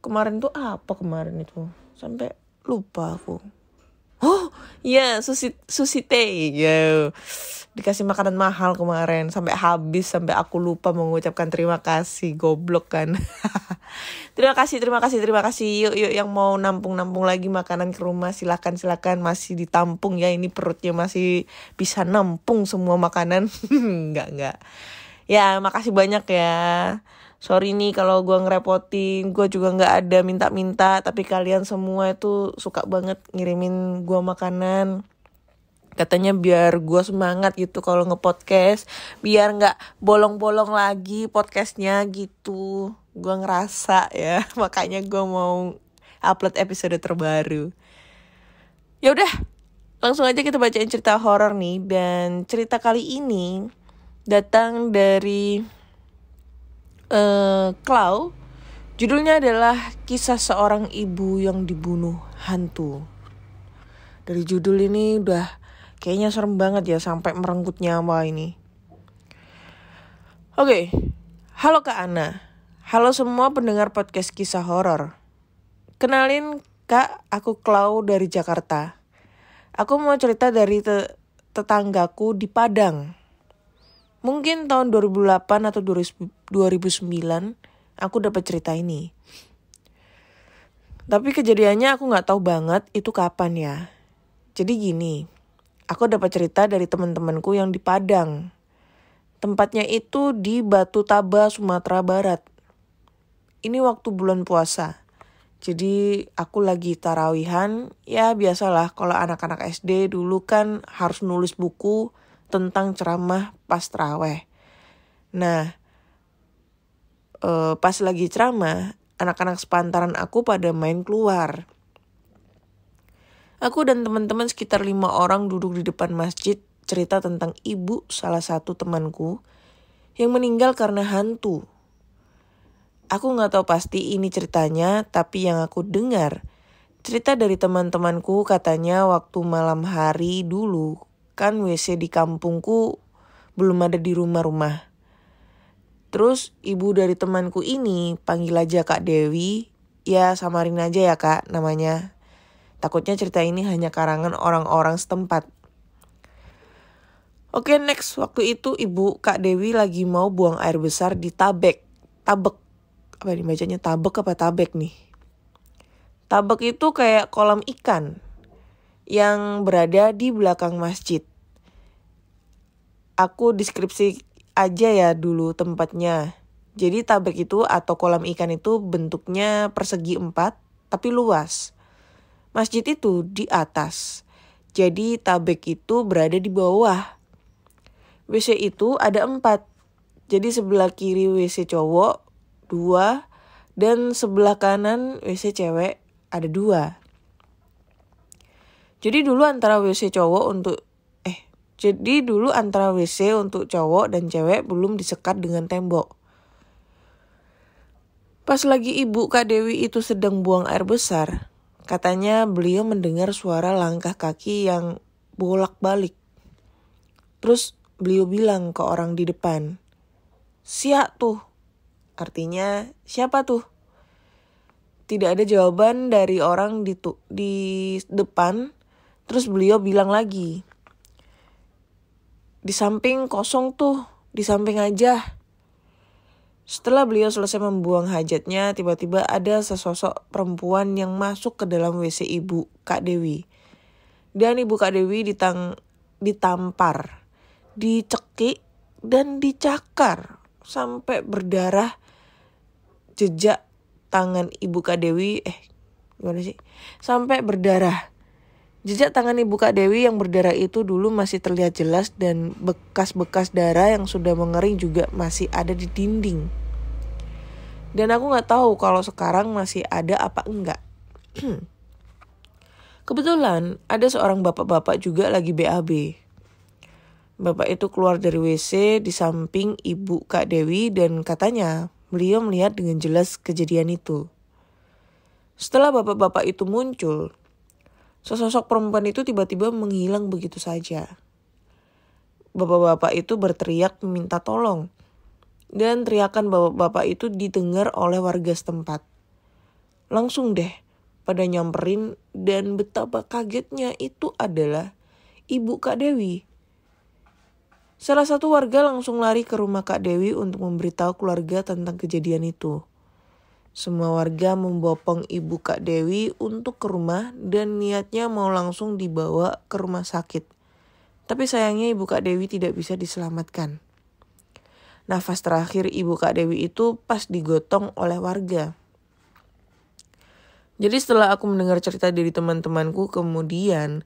kemarin tuh apa kemarin itu? Sampai lupa aku. Oh iya, sushi teh ya. Dikasih makanan mahal kemarin sampai habis, sampai aku lupa mengucapkan terima kasih. Goblok kan. Terima kasih. Yuk yang mau nampung lagi makanan ke rumah silakan masih ditampung ya. Ini perutnya masih bisa nampung semua makanan. Enggak. Ya, makasih banyak ya. Sorry nih kalau gue ngerepotin, gue juga gak ada minta-minta, tapi kalian semua itu suka banget ngirimin gue makanan. Katanya biar gue semangat gitu kalau nge-podcast, biar gak bolong-bolong lagi podcastnya gitu. Gue ngerasa ya, makanya gue mau upload episode terbaru. Ya udah, langsung aja kita bacain cerita horor nih. Dan cerita kali ini datang dari Clau. Judulnya adalah Kisah Seorang Ibu yang Dibunuh Hantu. Dari judul ini udah kayaknya serem banget ya, sampai merenggut nyawa ini. Oke. Halo Kak Ana. Halo semua pendengar podcast kisah horor. Kenalin Kak, aku Clau dari Jakarta. Aku mau cerita dari tetanggaku di Padang. Mungkin tahun 2008 atau 2009 aku dapat cerita ini. Tapi kejadiannya aku gak tahu banget itu kapan ya. Jadi gini, aku dapat cerita dari teman-temanku yang di Padang. Tempatnya itu di Batu Taba, Sumatera Barat. Ini waktu bulan puasa. Jadi aku lagi tarawihan, ya biasalah kalau anak-anak SD dulu kan harus nulis buku tentang ceramah pas taraweh. Nah, pas lagi ceramah, anak-anak sepantaran aku pada main keluar. Aku dan teman-teman sekitar 5 orang duduk di depan masjid cerita tentang ibu salah satu temanku yang meninggal karena hantu. Aku gak tahu pasti ini ceritanya, tapi yang aku dengar cerita dari teman-temanku katanya waktu malam hari dulu kan WC di kampungku belum ada di rumah-rumah. Terus ibu dari temanku ini panggil aja Kak Dewi. Ya samarin aja ya Kak namanya. Takutnya cerita ini hanya karangan orang-orang setempat. Oke, next. Waktu itu ibu Kak Dewi lagi mau buang air besar di tabek. Apa nih bacanya, tabek apa tabek nih? Tabek itu kayak kolam ikan yang berada di belakang masjid. Aku deskripsi aja ya dulu tempatnya. Jadi tabek itu atau kolam ikan itu bentuknya persegi 4 tapi luas. Masjid itu di atas. Jadi tabek itu berada di bawah. WC itu ada 4. Jadi sebelah kiri WC cowok 2 dan sebelah kanan WC cewek ada 2. Jadi dulu antara WC untuk cowok dan cewek belum disekat dengan tembok. Pas lagi ibu Kak Dewi itu sedang buang air besar, katanya beliau mendengar suara langkah kaki yang bolak-balik. Terus beliau bilang ke orang di depan, "Siap tuh." Artinya, siapa tuh? Tidak ada jawaban dari orang di depan. Terus beliau bilang lagi, "Di samping kosong tuh, di samping aja." Setelah beliau selesai membuang hajatnya, tiba-tiba ada sesosok perempuan yang masuk ke dalam WC ibu Kak Dewi. Dan ibu Kak Dewi ditampar, dicekik, dan dicakar sampai berdarah. Jejak tangan ibu Kak Dewi, sampai berdarah. Jejak tangan ibu Kak Dewi yang berdarah itu dulu masih terlihat jelas dan bekas-bekas darah yang sudah mengering juga masih ada di dinding. Dan aku gak tahu kalau sekarang masih ada apa enggak. Kebetulan ada seorang bapak-bapak juga lagi BAB. Bapak itu keluar dari WC di samping ibu Kak Dewi dan katanya beliau melihat dengan jelas kejadian itu. Setelah bapak-bapak itu muncul, sesosok perempuan itu tiba-tiba menghilang begitu saja. Bapak-bapak itu berteriak meminta tolong. Dan teriakan bapak-bapak itu didengar oleh warga setempat. Langsung deh pada nyamperin dan betapa kagetnya itu adalah ibu Kak Dewi. Salah satu warga langsung lari ke rumah Kak Dewi untuk memberitahu keluarga tentang kejadian itu. Semua warga membopong ibu Kak Dewi untuk ke rumah dan niatnya mau langsung dibawa ke rumah sakit. Tapi sayangnya ibu Kak Dewi tidak bisa diselamatkan. Nafas terakhir ibu Kak Dewi itu pas digotong oleh warga. Jadi setelah aku mendengar cerita dari teman-temanku, kemudian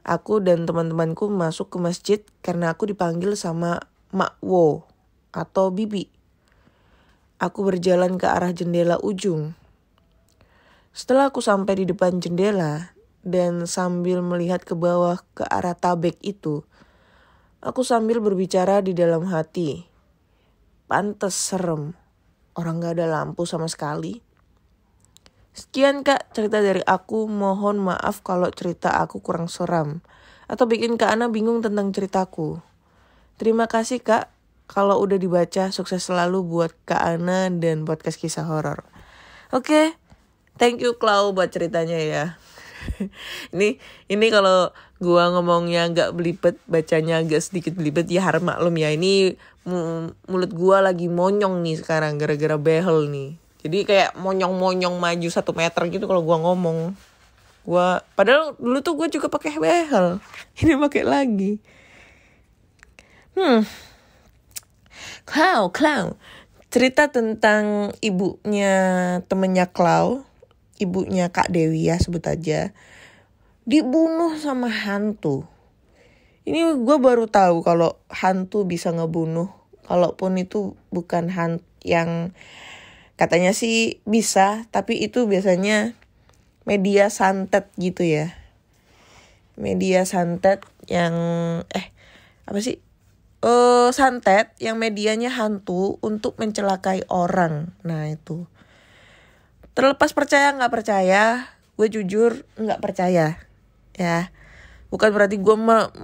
aku dan teman-temanku masuk ke masjid karena aku dipanggil sama Mak Wo atau Bibi. Aku berjalan ke arah jendela ujung. Setelah aku sampai di depan jendela dan sambil melihat ke bawah ke arah tabek itu, aku sambil berbicara di dalam hati. Pantes serem, orang gak ada lampu sama sekali. Sekian Kak cerita dari aku, mohon maaf kalau cerita aku kurang seram atau bikin Kak Ana bingung tentang ceritaku. Terima kasih Kak. Kalau udah dibaca, sukses selalu buat Kak Ana dan podcast kisah horor. Oke, thank you Klau buat ceritanya ya. ini kalau gua ngomongnya agak belibet, bacanya agak sedikit belibet ya harap maklum ya. Ini mulut gua lagi monyong nih sekarang gara-gara behel nih. Jadi kayak monyong-monyong maju 1 meter gitu kalau gua ngomong. Padahal dulu tuh gua juga pakai behel. Ini pakai lagi. Clown. Cerita tentang ibunya temennya Clown, ibunya Kak Dewi ya sebut aja, dibunuh sama hantu. Ini gue baru tahu kalau hantu bisa ngebunuh, kalaupun itu bukan hantu yang katanya sih bisa, tapi itu biasanya media santet gitu ya. Media santet yang santet yang medianya hantu untuk mencelakai orang. Nah itu. Terlepas percaya gak percaya, gue jujur gak percaya. Ya. Bukan berarti gue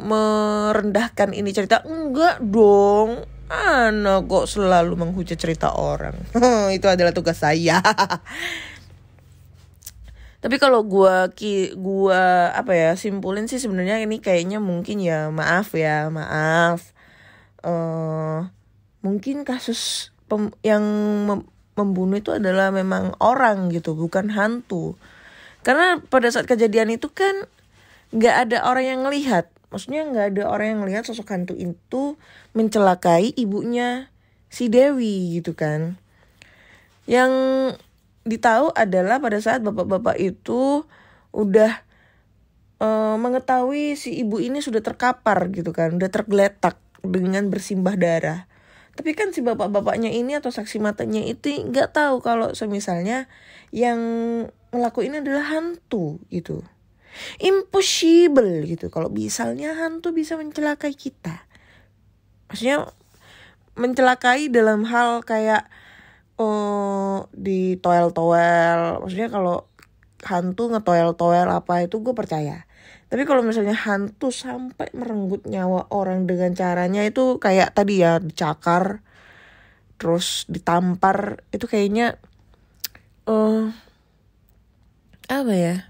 merendahkan ini cerita. Enggak dong. Ana kok selalu menghujat cerita orang. Itu adalah tugas saya. Tapi kalau gue simpulin sih sebenarnya ini kayaknya mungkin ya maaf. Mungkin kasus yang membunuh itu adalah memang orang gitu, bukan hantu. Karena pada saat kejadian itu kan gak ada orang yang ngelihat. Maksudnya gak ada orang yang ngelihat sosok hantu itu mencelakai ibunya si Dewi gitu kan. Yang ditahu adalah pada saat bapak-bapak itu udah mengetahui si ibu ini sudah terkapar gitu kan, udah tergeletak dengan bersimbah darah. Tapi kan si bapak-bapaknya ini atau saksi matanya itu gak tahu kalau semisalnya yang ngelakuin adalah hantu gitu. Impossible gitu kalau misalnya hantu bisa mencelakai kita. Maksudnya mencelakai dalam hal kayak di toel-toel. Maksudnya kalau hantu ngetoel-toel apa itu gue percaya. Tapi kalau misalnya hantu sampai merenggut nyawa orang dengan caranya itu kayak tadi ya, dicakar, terus ditampar, itu kayaknya apa ya?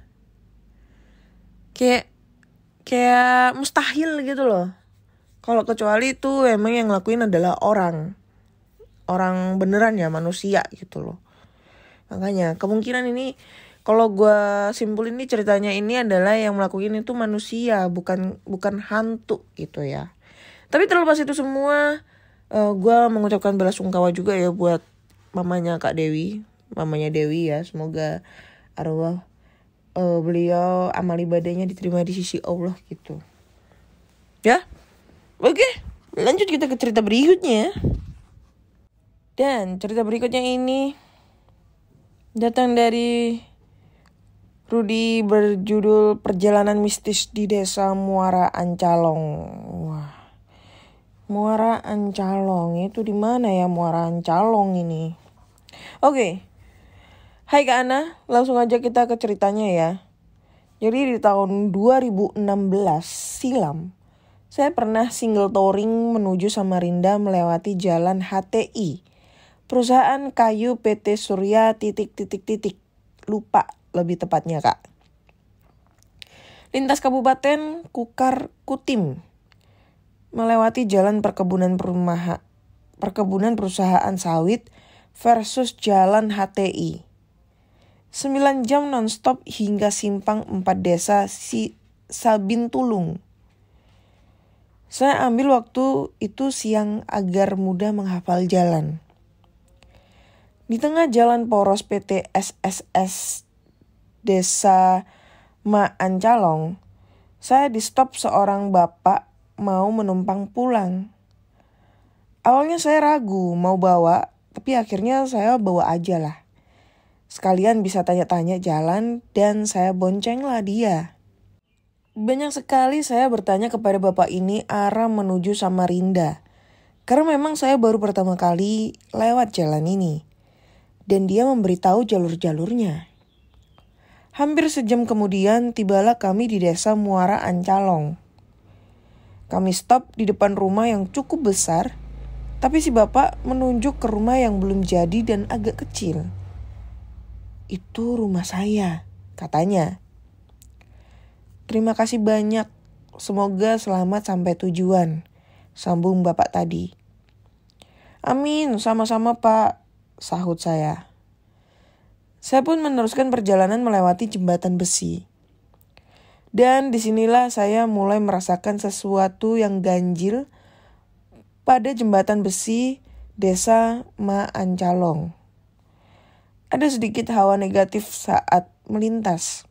Kayak mustahil gitu loh. Kalau kecuali itu emang yang ngelakuin adalah orang beneran ya, manusia gitu loh. Makanya kemungkinan ini, kalau gue simpulin nih ceritanya ini adalah yang melakukan itu manusia, bukan hantu gitu ya. Tapi terlepas itu semua, gue mengucapkan belasungkawa juga ya buat mamanya Dewi ya. Semoga arwah beliau amal ibadahnya diterima di sisi Allah gitu. Ya, oke, lanjut kita ke cerita berikutnya. Dan cerita berikutnya ini datang dari Rudy, berjudul Perjalanan Mistis di Desa Muara Ancalong. Wah, Muara Ancalong itu di mana ya Muara Ancalong ini? Oke. Hai Kak Ana, langsung aja kita ke ceritanya ya. Jadi di tahun 2016 silam, saya pernah single touring menuju Samarinda melewati jalan HTI. Perusahaan kayu PT Surya ... Lupa lebih tepatnya Kak. Lintas Kabupaten Kukar Kutim. Melewati jalan perkebunan perusahaan sawit versus jalan HTI. 9 jam nonstop hingga simpang 4 desa Sabintulung. Saya ambil waktu itu siang agar mudah menghafal jalan. Di tengah jalan poros PT SSS Desa Ma Ancalong, saya di stop seorang bapak mau menumpang pulang. Awalnya saya ragu mau bawa, tapi akhirnya saya bawa aja lah. Sekalian bisa tanya-tanya jalan dan saya boncenglah dia. Banyak sekali saya bertanya kepada bapak ini arah menuju Samarinda. Karena memang saya baru pertama kali lewat jalan ini. Dan dia memberitahu jalur-jalurnya. Hampir sejam kemudian tibalah kami di desa Muara Ancalong. Kami stop di depan rumah yang cukup besar, tapi si bapak menunjuk ke rumah yang belum jadi dan agak kecil. Itu rumah saya, katanya. Terima kasih banyak, semoga selamat sampai tujuan, sambung bapak tadi. Amin, sama-sama Pak, sahut saya. Saya pun meneruskan perjalanan melewati jembatan besi. Dan disinilah saya mulai merasakan sesuatu yang ganjil pada jembatan besi Desa Ma Ancalong. Ada sedikit hawa negatif saat melintas.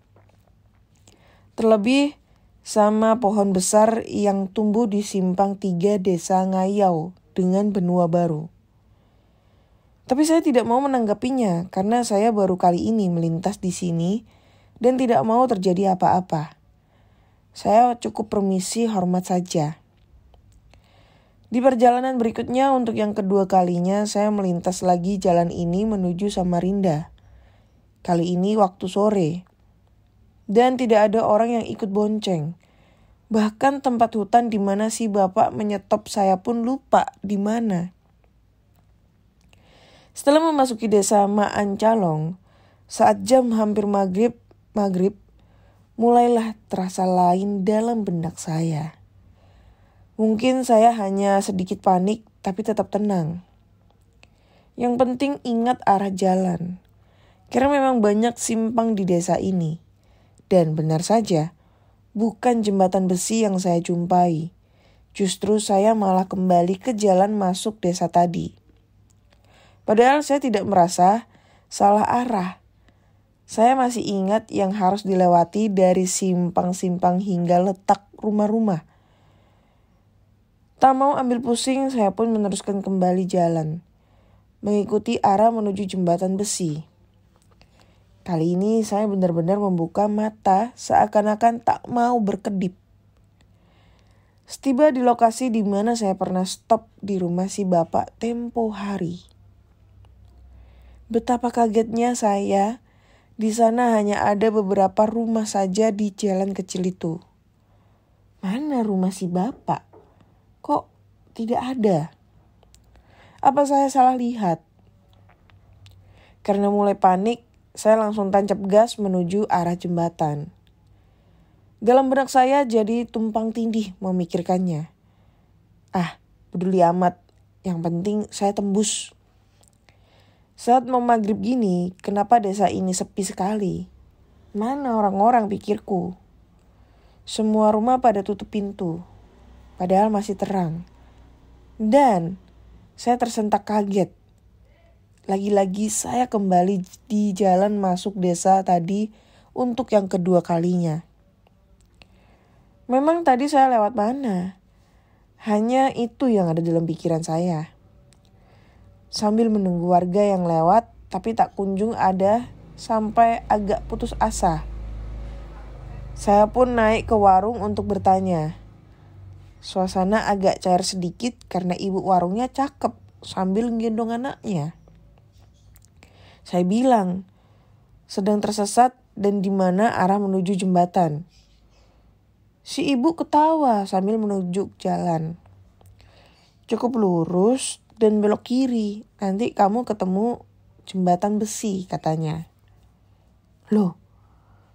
Terlebih sama pohon besar yang tumbuh di simpang 3 Desa Ngayau dengan benua baru. Tapi saya tidak mau menanggapinya karena saya baru kali ini melintas di sini dan tidak mau terjadi apa-apa. Saya cukup permisi hormat saja. Di perjalanan berikutnya untuk yang kedua kalinya saya melintas lagi jalan ini menuju Samarinda. Kali ini waktu sore. Dan tidak ada orang yang ikut bonceng. Bahkan tempat hutan di mana si bapak menyetop saya pun lupa di mana. Setelah memasuki desa Ma Ancalong, saat jam hampir maghrib, mulailah terasa lain dalam benak saya. Mungkin saya hanya sedikit panik, tapi tetap tenang. Yang penting ingat arah jalan. Karena memang banyak simpang di desa ini. Dan benar saja, bukan jembatan besi yang saya jumpai. Justru saya malah kembali ke jalan masuk desa tadi. Padahal saya tidak merasa salah arah. Saya masih ingat yang harus dilewati dari simpang-simpang hingga letak rumah-rumah. Tak mau ambil pusing, saya pun meneruskan kembali jalan. Mengikuti arah menuju jembatan besi. Kali ini saya benar-benar membuka mata seakan-akan tak mau berkedip. Setiba di lokasi di mana saya pernah stop di rumah si bapak tempo hari. Betapa kagetnya saya, di sana hanya ada beberapa rumah saja di jalan kecil itu. Mana rumah si bapak? Kok tidak ada? Apa saya salah lihat? Karena mulai panik, saya langsung tancap gas menuju arah jembatan. Dalam benak saya jadi tumpang tindih memikirkannya. Peduli amat. Yang penting saya tembus. Saat mau maghrib gini, kenapa desa ini sepi sekali? Mana orang-orang pikirku? Semua rumah pada tutup pintu. Padahal masih terang. Dan saya tersentak kaget. Lagi-lagi saya kembali di jalan masuk desa tadi untuk yang kedua kalinya. Memang tadi saya lewat mana? Hanya itu yang ada dalam pikiran saya. Sambil menunggu warga yang lewat, tapi tak kunjung ada sampai agak putus asa. Saya pun naik ke warung untuk bertanya. Suasana agak cair sedikit karena ibu warungnya cakep sambil gendong anaknya. Saya bilang, sedang tersesat dan di mana arah menuju jembatan. Si ibu ketawa sambil menunjuk jalan. Cukup lurus dan belok kiri, nanti kamu ketemu jembatan besi katanya. Loh,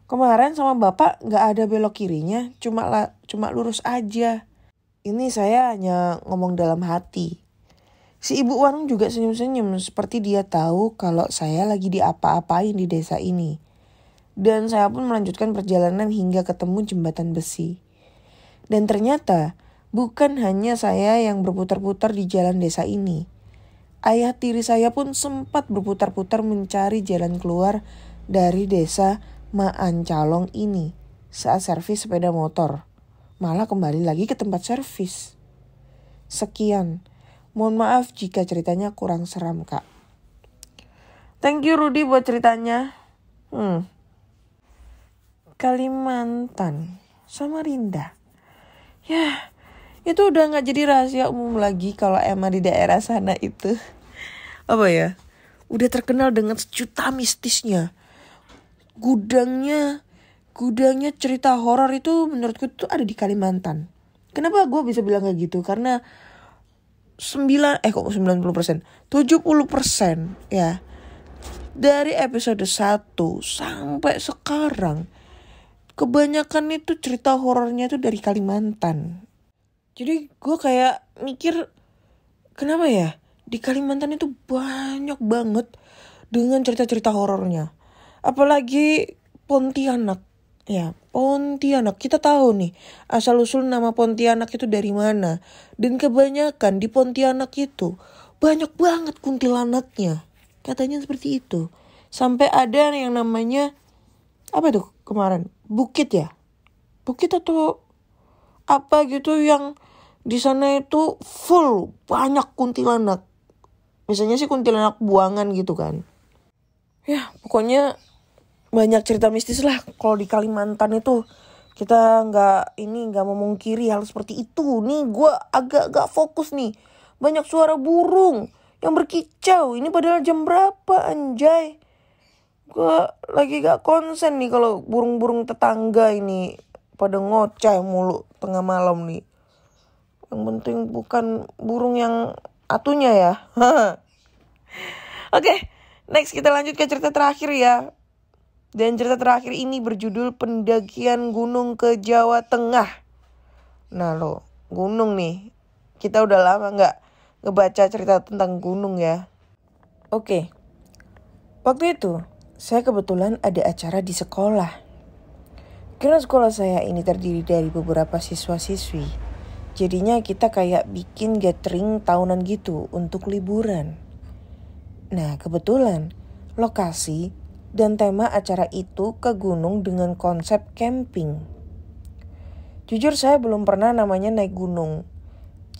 kemarin sama bapak gak ada belok kirinya, cuma lurus aja. Ini saya hanya ngomong dalam hati. Si ibu warung juga senyum-senyum seperti dia tahu kalau saya lagi diapa-apain di desa ini. Dan saya pun melanjutkan perjalanan hingga ketemu jembatan besi. Dan ternyata bukan hanya saya yang berputar-putar di jalan desa ini. Ayah tiri saya pun sempat berputar-putar mencari jalan keluar dari desa Maancalong ini saat servis sepeda motor. Malah kembali lagi ke tempat servis. Sekian. Mohon maaf jika ceritanya kurang seram, Kak. Thank you Rudy buat ceritanya. Kalimantan, Samarinda. Ya, itu udah gak jadi rahasia umum lagi kalau emang di daerah sana itu. Apa ya? Udah terkenal dengan sejuta mistisnya. Gudangnya cerita horor itu menurutku tuh ada di Kalimantan. Kenapa gue bisa bilang kayak gitu? Karena 90%, 70% ya. Dari episode 1 sampai sekarang kebanyakan itu cerita horornya itu dari Kalimantan. Jadi gue kayak mikir, kenapa ya di Kalimantan itu banyak banget dengan cerita-cerita horornya. Apalagi Pontianak. Ya, Pontianak. Kita tahu nih asal-usul nama Pontianak itu dari mana. Dan kebanyakan di Pontianak itu banyak banget kuntilanaknya. Katanya seperti itu. Sampai ada yang namanya, apa tuh kemarin? Bukit ya? Bukit atau apa gitu yang di sana itu full banyak kuntilanak. Biasanya sih kuntilanak buangan gitu kan. Ya, pokoknya banyak cerita mistis lah kalau di Kalimantan itu. Kita nggak memungkiri hal seperti itu. Nih gue agak fokus nih. Banyak suara burung yang berkicau. Ini padahal jam berapa anjay. Gue lagi gak konsen nih kalau burung-burung tetangga ini pada ngoceh mulu tengah malam nih. Yang penting bukan burung yang atunya ya. Oke, next kita lanjut ke cerita terakhir ya. Dan cerita terakhir ini berjudul pendakian gunung ke Jawa Tengah. Nah lo, gunung nih. Kita udah lama gak ngebaca cerita tentang gunung ya. Oke, waktu itu saya kebetulan ada acara di sekolah. Karena sekolah saya ini terdiri dari beberapa siswa-siswi. Jadinya kita kayak bikin gathering tahunan gitu untuk liburan. Nah kebetulan lokasi dan tema acara itu ke gunung dengan konsep camping. Jujur saya belum pernah namanya naik gunung.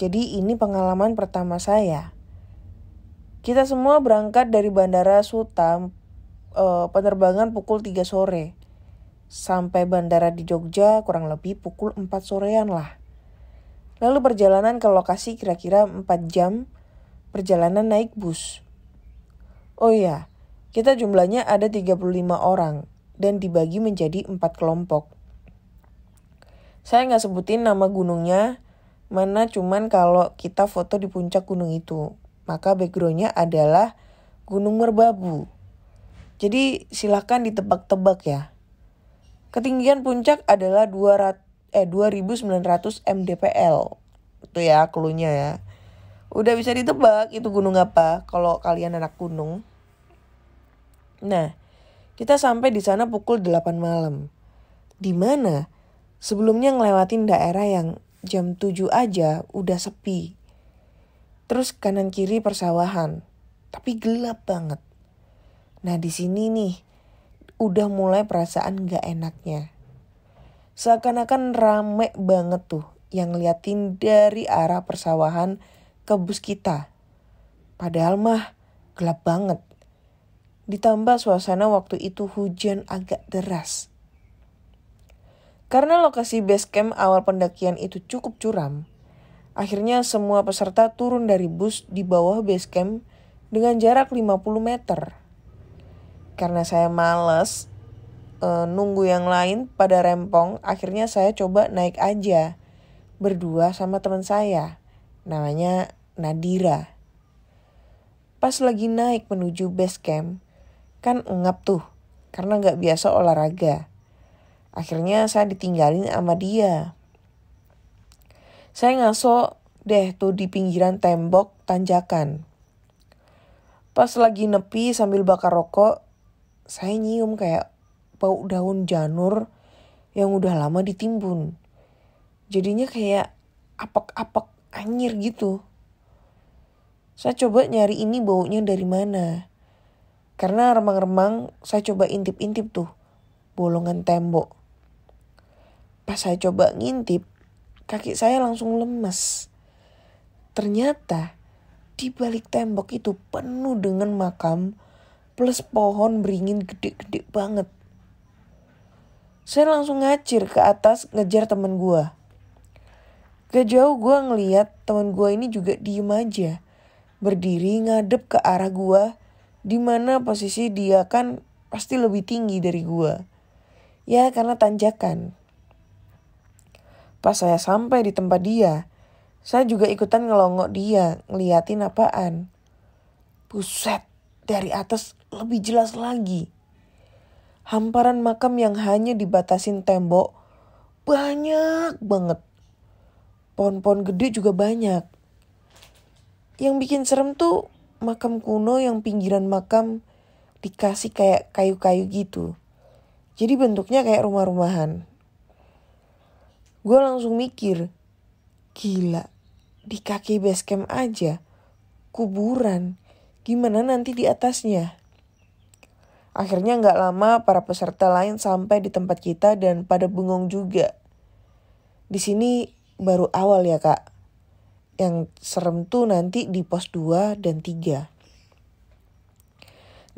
Jadi ini pengalaman pertama saya. Kita semua berangkat dari Bandara Suta, penerbangan pukul 3 sore. Sampai bandara di Jogja kurang lebih pukul 4 sorean lah. Lalu perjalanan ke lokasi kira-kira 4 jam perjalanan naik bus. Oh iya, kita jumlahnya ada 35 orang dan dibagi menjadi 4 kelompok. Saya nggak sebutin nama gunungnya, mana cuman kalau kita foto di puncak gunung itu. Maka backgroundnya adalah Gunung Merbabu. Jadi silahkan ditebak-tebak ya. Ketinggian puncak adalah 2.900 mdpl. Itu ya cluenya ya. Udah bisa ditebak itu gunung apa kalau kalian anak gunung. Nah, kita sampai di sana pukul 8 malam. Di mana sebelumnya ngelewatin daerah yang jam 7 aja udah sepi. Terus kanan kiri persawahan, tapi gelap banget. Nah di sini nih udah mulai perasaan gak enaknya. Seakan-akan rame banget tuh yang ngeliatin dari arah persawahan ke bus kita. Padahal mah gelap banget. Ditambah suasana waktu itu hujan agak deras. Karena lokasi base camp awal pendakian itu cukup curam, akhirnya semua peserta turun dari bus di bawah base camp dengan jarak 50 meter. Karena saya males nunggu yang lain pada rempong, akhirnya saya coba naik aja berdua sama teman saya, namanya Nadira. Pas lagi naik menuju base camp, kan engap tuh, karena gak biasa olahraga. Akhirnya saya ditinggalin sama dia. Saya ngaso deh tuh di pinggiran tembok tanjakan. Pas lagi nepi sambil bakar rokok, saya nyium kayak bau daun janur yang udah lama ditimbun. Jadinya kayak apek-apek anyir gitu. Saya coba nyari ini baunya dari mana. Karena remang-remang saya coba intip-intip tuh bolongan tembok. Pas saya coba ngintip, kaki saya langsung lemes. Ternyata di balik tembok itu penuh dengan makam plus pohon beringin gede-gede banget. Saya langsung ngacir ke atas ngejar teman gue. Gak jauh gue ngeliat teman gue ini juga diem aja, berdiri ngadep ke arah gue, dimana posisi dia kan pasti lebih tinggi dari gue. Ya karena tanjakan. Pas saya sampai di tempat dia, saya juga ikutan ngelongok dia, ngeliatin apaan. Buset, dari atas lebih jelas lagi. Hamparan makam yang hanya dibatasin tembok, banyak banget. Pohon-pohon gede juga banyak. Yang bikin serem tuh makam kuno yang pinggiran makam dikasih kayak kayu-kayu gitu. Jadi bentuknya kayak rumah-rumahan. Gue langsung mikir, gila, di kaki base camp aja, kuburan, gimana nanti di atasnya? Akhirnya gak lama para peserta lain sampai di tempat kita dan pada bengong juga. Di sini baru awal ya kak, yang serem tuh nanti di pos 2 dan 3.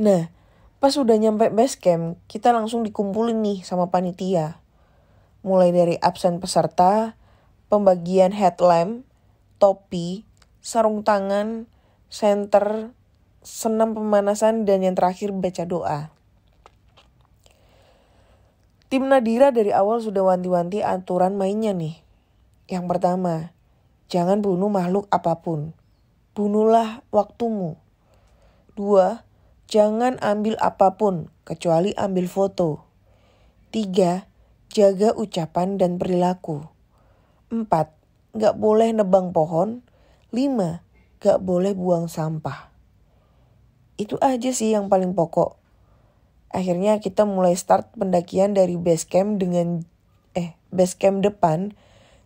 Nah, pas udah nyampe base camp, kita langsung dikumpulin nih sama panitia. Mulai dari absen peserta, pembagian headlamp, topi, sarung tangan, senter, senam pemanasan, dan yang terakhir baca doa. Tim Nadira dari awal sudah wanti-wanti aturan mainnya nih. Yang pertama, jangan bunuh makhluk apapun. Bunuhlah waktumu. 2, jangan ambil apapun kecuali ambil foto. 3, jaga ucapan dan perilaku. 4, gak boleh nebang pohon. 5, gak boleh buang sampah. Itu aja sih yang paling pokok. Akhirnya kita mulai start pendakian dari base camp depan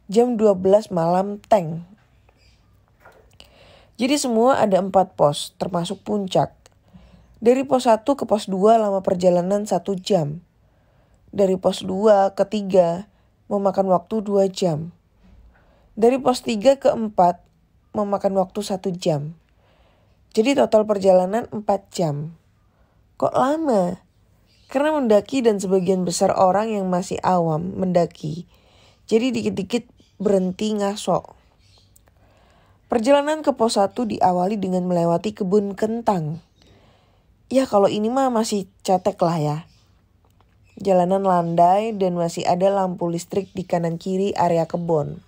jam 12 malam tank. Jadi semua ada 4 pos termasuk puncak. Dari pos 1 ke pos 2 lama perjalanan 1 jam. Dari pos 2 ke 3 memakan waktu 2 jam. Dari pos 3 ke 4 memakan waktu 1 jam. Jadi total perjalanan 4 jam. Kok lama? Karena mendaki dan sebagian besar orang yang masih awam mendaki. Jadi dikit-dikit berhenti ngaso. Perjalanan ke pos 1 diawali dengan melewati kebun kentang. Ya kalau ini mah masih cetek lah ya. Jalanan landai dan masih ada lampu listrik di kanan kiri area kebun.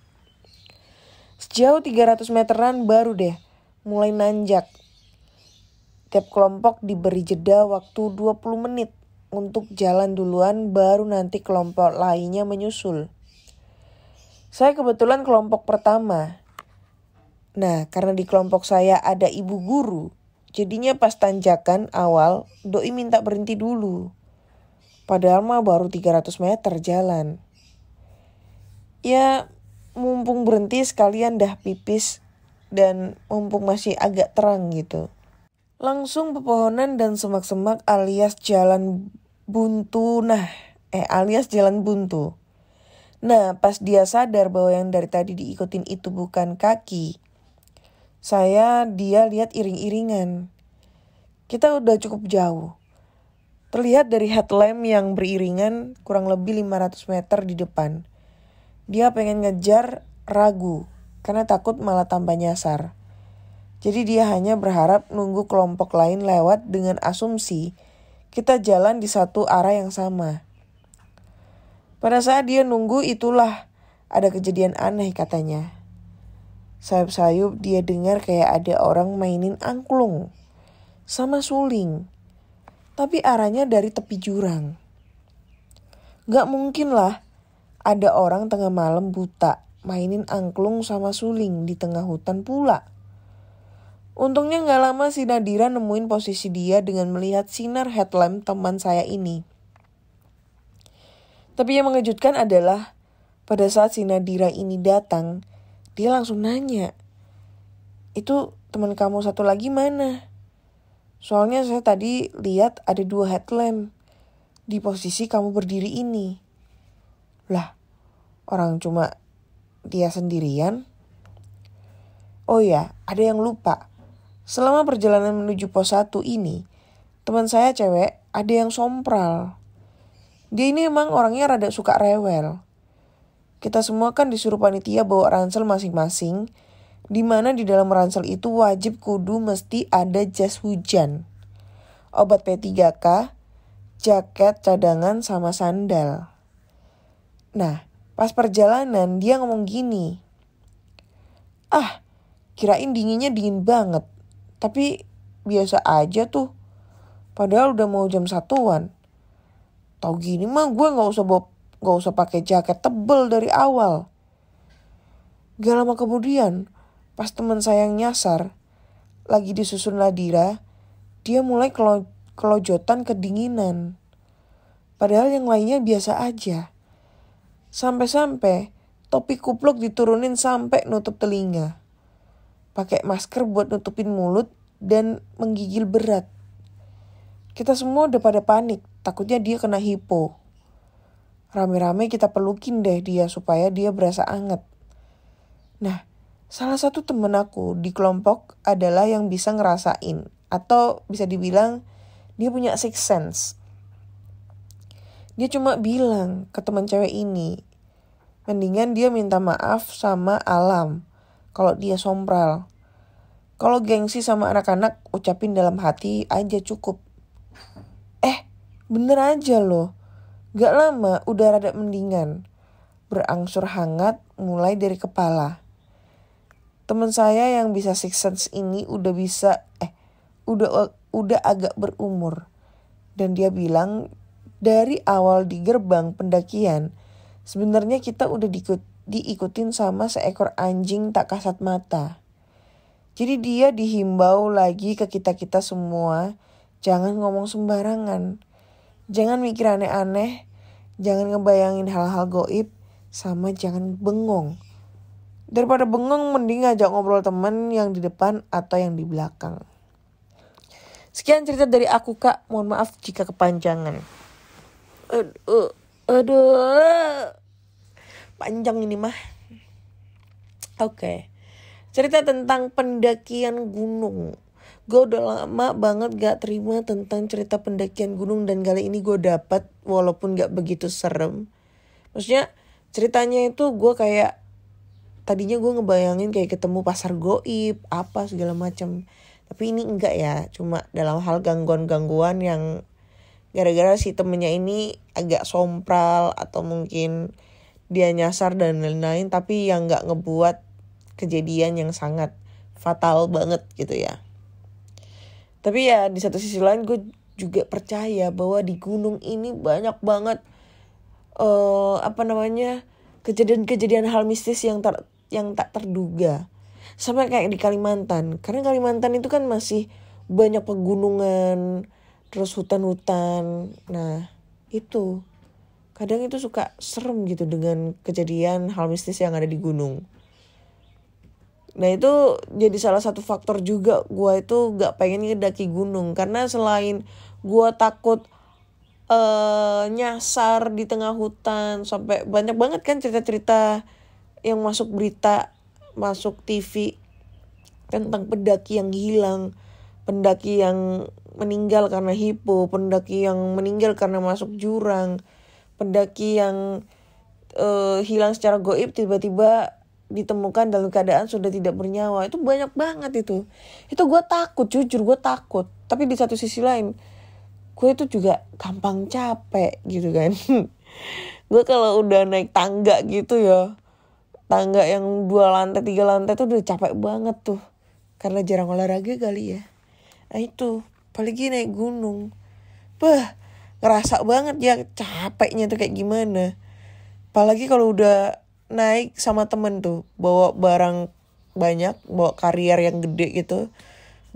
Sejauh 300 meteran baru deh mulai nanjak. Tiap kelompok diberi jeda waktu 20 menit untuk jalan duluan, baru nanti kelompok lainnya menyusul. Saya kebetulan kelompok pertama. Nah, karena di kelompok saya ada ibu guru, jadinya pas tanjakan awal, doi minta berhenti dulu. Padahal mah baru 300 meter jalan. Ya, mumpung berhenti sekalian dah pipis dan mumpung masih agak terang gitu. Langsung pepohonan dan semak-semak alias jalan buntu. Alias jalan buntu. Nah, pas dia sadar bahwa yang dari tadi diikutin itu bukan kaki, dia lihat iring-iringan. Kita udah cukup jauh. Terlihat dari headlamp yang beriringan kurang lebih 500 meter di depan. Dia pengen ngejar, ragu karena takut malah tambah nyasar. Jadi dia hanya berharap nunggu kelompok lain lewat dengan asumsi kita jalan di satu arah yang sama. Pada saat dia nunggu itulah ada kejadian aneh katanya. Sayup-sayup dia dengar kayak ada orang mainin angklung sama suling. Tapi arahnya dari tepi jurang. Gak mungkin lah ada orang tengah malam buta mainin angklung sama suling di tengah hutan pula. Untungnya gak lama si Nadira nemuin posisi dia dengan melihat sinar headlamp teman saya ini. Tapi yang mengejutkan adalah pada saat si Nadira ini datang, dia langsung nanya, "Itu teman kamu satu lagi mana? Soalnya saya tadi lihat ada 2 headlamp di posisi kamu berdiri ini." Lah, orang cuma dia sendirian? Oh ya, ada yang lupa. Selama perjalanan menuju pos 1 ini, teman saya cewek ada yang sompral. Dia ini emang orangnya rada suka rewel. Kita semua kan disuruh panitia bawa ransel masing-masing, di mana di dalam ransel itu wajib kudu mesti ada jas hujan, obat P3K, jaket cadangan sama sandal. Nah, pas perjalanan dia ngomong gini, kirain dinginnya dingin banget, tapi biasa aja tuh. Padahal udah mau jam 1-an. Tau gini mah gue gak usah pakai jaket tebel dari awal. Gak lama kemudian, pas teman saya yang nyasar, lagi disusun Nadira, dia mulai kelojotan kedinginan. Padahal yang lainnya biasa aja. Sampai-sampai topi kupluk diturunin sampai nutup telinga. Pakai masker buat nutupin mulut dan menggigil berat. Kita semua udah pada panik, takutnya dia kena hipo. Rame-rame kita pelukin deh dia supaya dia berasa anget. Nah, salah satu temen aku di kelompok adalah yang bisa ngerasain, atau bisa dibilang dia punya sixth sense. Dia cuma bilang ke teman cewek ini, mendingan dia minta maaf sama alam kalau dia sompral. Kalau gengsi sama anak-anak, ucapin dalam hati aja cukup. Bener aja loh. Gak lama udah rada mendingan. Berangsur hangat mulai dari kepala. Teman saya yang bisa sixth sense ini udah agak berumur. Dan dia bilang dari awal di gerbang pendakian, sebenarnya kita udah diikutin sama seekor anjing tak kasat mata. Jadi dia dihimbau lagi ke kita-kita semua, jangan ngomong sembarangan. Jangan mikir aneh-aneh, jangan ngebayangin hal-hal goib, sama jangan bengong. Daripada bengong mending ngajak ngobrol teman yang di depan atau yang di belakang. Sekian cerita dari aku Kak, mohon maaf jika kepanjangan. Aduh. Panjang ini mah. Oke. Cerita tentang pendakian gunung. Gue udah lama banget gak terima tentang cerita pendakian gunung, dan kali ini gue dapet walaupun gak begitu serem. Maksudnya ceritanya itu gue kayak tadinya gue ngebayangin kayak ketemu pasar goib apa segala macam, tapi ini enggak ya, cuma dalam hal gangguan-gangguan yang gara-gara si temennya ini agak sompral atau mungkin dia nyasar dan lain-lain, tapi yang nggak ngebuat kejadian yang sangat fatal banget gitu ya. Tapi ya di satu sisi lain gue juga percaya bahwa di gunung ini banyak banget kejadian-kejadian hal mistis yang tak terduga. Sampai kayak di Kalimantan, karena Kalimantan itu kan masih banyak pegunungan, terus hutan-hutan. Nah itu kadang itu suka serem gitu dengan kejadian hal mistis yang ada di gunung. Nah itu jadi salah satu faktor juga gue itu gak pengen ngedaki gunung. Karena selain gue takut nyasar di tengah hutan, sampai banyak banget kan cerita-cerita yang masuk berita, masuk TV tentang pendaki yang hilang, pendaki yang meninggal karena hipo, pendaki yang meninggal karena masuk jurang, pendaki yang hilang secara goib tiba-tiba ditemukan dalam keadaan sudah tidak bernyawa. Itu banyak banget itu gue takut, jujur gue takut. Tapi di satu sisi lain gue itu juga gampang capek gitu kan. Gue kalau udah naik tangga gitu ya, tangga yang 2 lantai 3 lantai tuh udah capek banget tuh, karena jarang olahraga kali ya. Nah itu apalagi naik gunung, ngerasa banget ya capeknya tuh kayak gimana. Apalagi kalau udah naik sama temen tuh, bawa barang banyak, bawa karier yang gede gitu,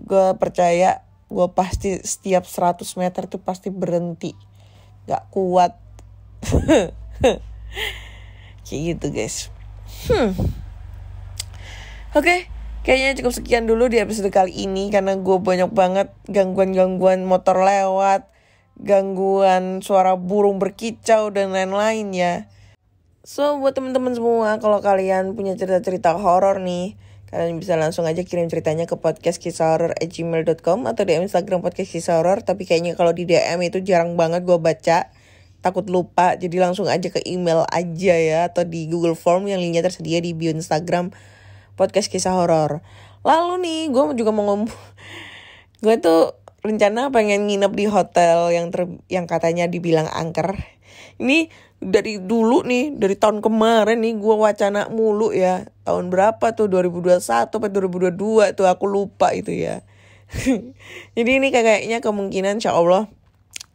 gue percaya gue pasti setiap 100 meter tuh pasti berhenti, gak kuat. Kayak gitu guys. Oke, kayaknya cukup sekian dulu di episode kali ini, karena gue banyak banget gangguan-gangguan motor lewat, gangguan suara burung berkicau dan lain-lain ya. So buat teman-teman semua, kalau kalian punya cerita-cerita horor nih, kalian bisa langsung aja kirim ceritanya ke podcastkisahhoror@gmail.com atau DM Instagram podcast kisah horor. Tapi kayaknya kalau di DM itu jarang banget gue baca, takut lupa, jadi langsung aja ke email aja ya, atau di Google Form yang linknya tersedia di bio Instagram podcast kisah horor. Lalu nih gue juga mau gue tuh rencana pengen nginep di hotel yang katanya dibilang angker. Ini dari dulu nih, dari tahun kemarin nih gue wacana mulu ya. Tahun berapa tuh, 2021 atau 2022 tuh, aku lupa itu ya. Jadi ini kayaknya kemungkinan insyaallah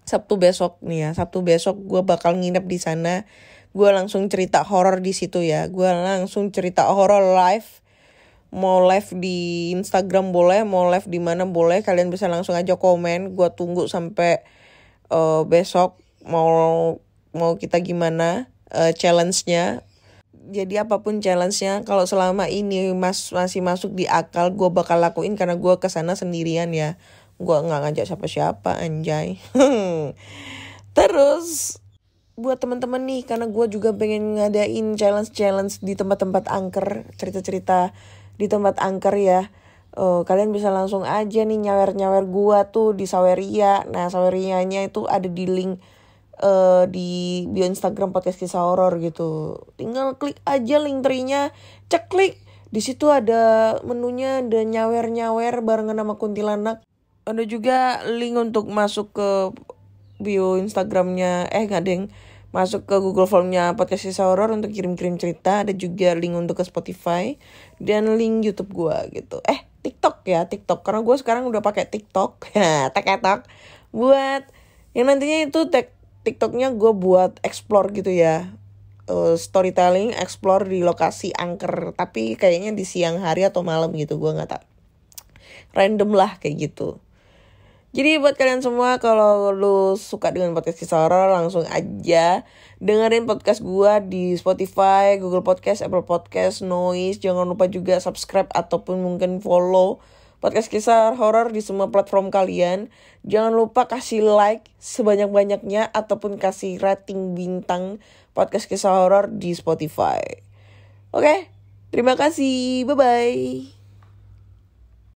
Sabtu besok nih ya. Sabtu besok gue bakal nginep di sana. Gue langsung cerita horor di situ ya. Gue langsung cerita horor live. Mau live di Instagram boleh, mau live di mana boleh. Kalian bisa langsung aja komen. Gue tunggu sampai besok mau kita gimana challenge-nya. Jadi apapun challenge-nya, kalau selama ini masih masuk di akal, gue bakal lakuin, karena gue kesana sendirian ya. Gue gak ngajak siapa-siapa, anjay. Terus buat teman-teman nih, karena gue juga pengen ngadain challenge di tempat-tempat angker, cerita-cerita di tempat angker ya. Kalian bisa langsung aja nih nyawer-nyawer gue tuh di Saweria. Nah Sawerianya itu ada di link di bio Instagram podcast kisah horor gitu. Tinggal klik aja link trinya, ceklik. Di situ ada menunya, ada nyawer-nyawer barengan sama kuntilanak. Ada juga link untuk masuk ke bio Instagramnya, masuk ke Google Formnya podcast kisah horor untuk kirim-kirim cerita. Ada juga link untuk ke Spotify dan link YouTube gue gitu. TikTok ya, TikTok, karena gue sekarang udah pakai TikTok. TikTok buat yang nantinya itu TikToknya gue buat explore gitu ya, storytelling, explore di lokasi angker, tapi kayaknya di siang hari atau malam gitu, gue nggak tahu, random lah kayak gitu. Jadi buat kalian semua, kalau lu suka dengan podcast kisah horor, langsung aja dengerin podcast gue di Spotify, Google Podcast, Apple Podcast, Noise. Jangan lupa juga subscribe ataupun mungkin follow podcast kisah horor di semua platform kalian. Jangan lupa kasih like sebanyak-banyaknya ataupun kasih rating bintang podcast kisah horor di Spotify. Oke, terima kasih. Bye-bye.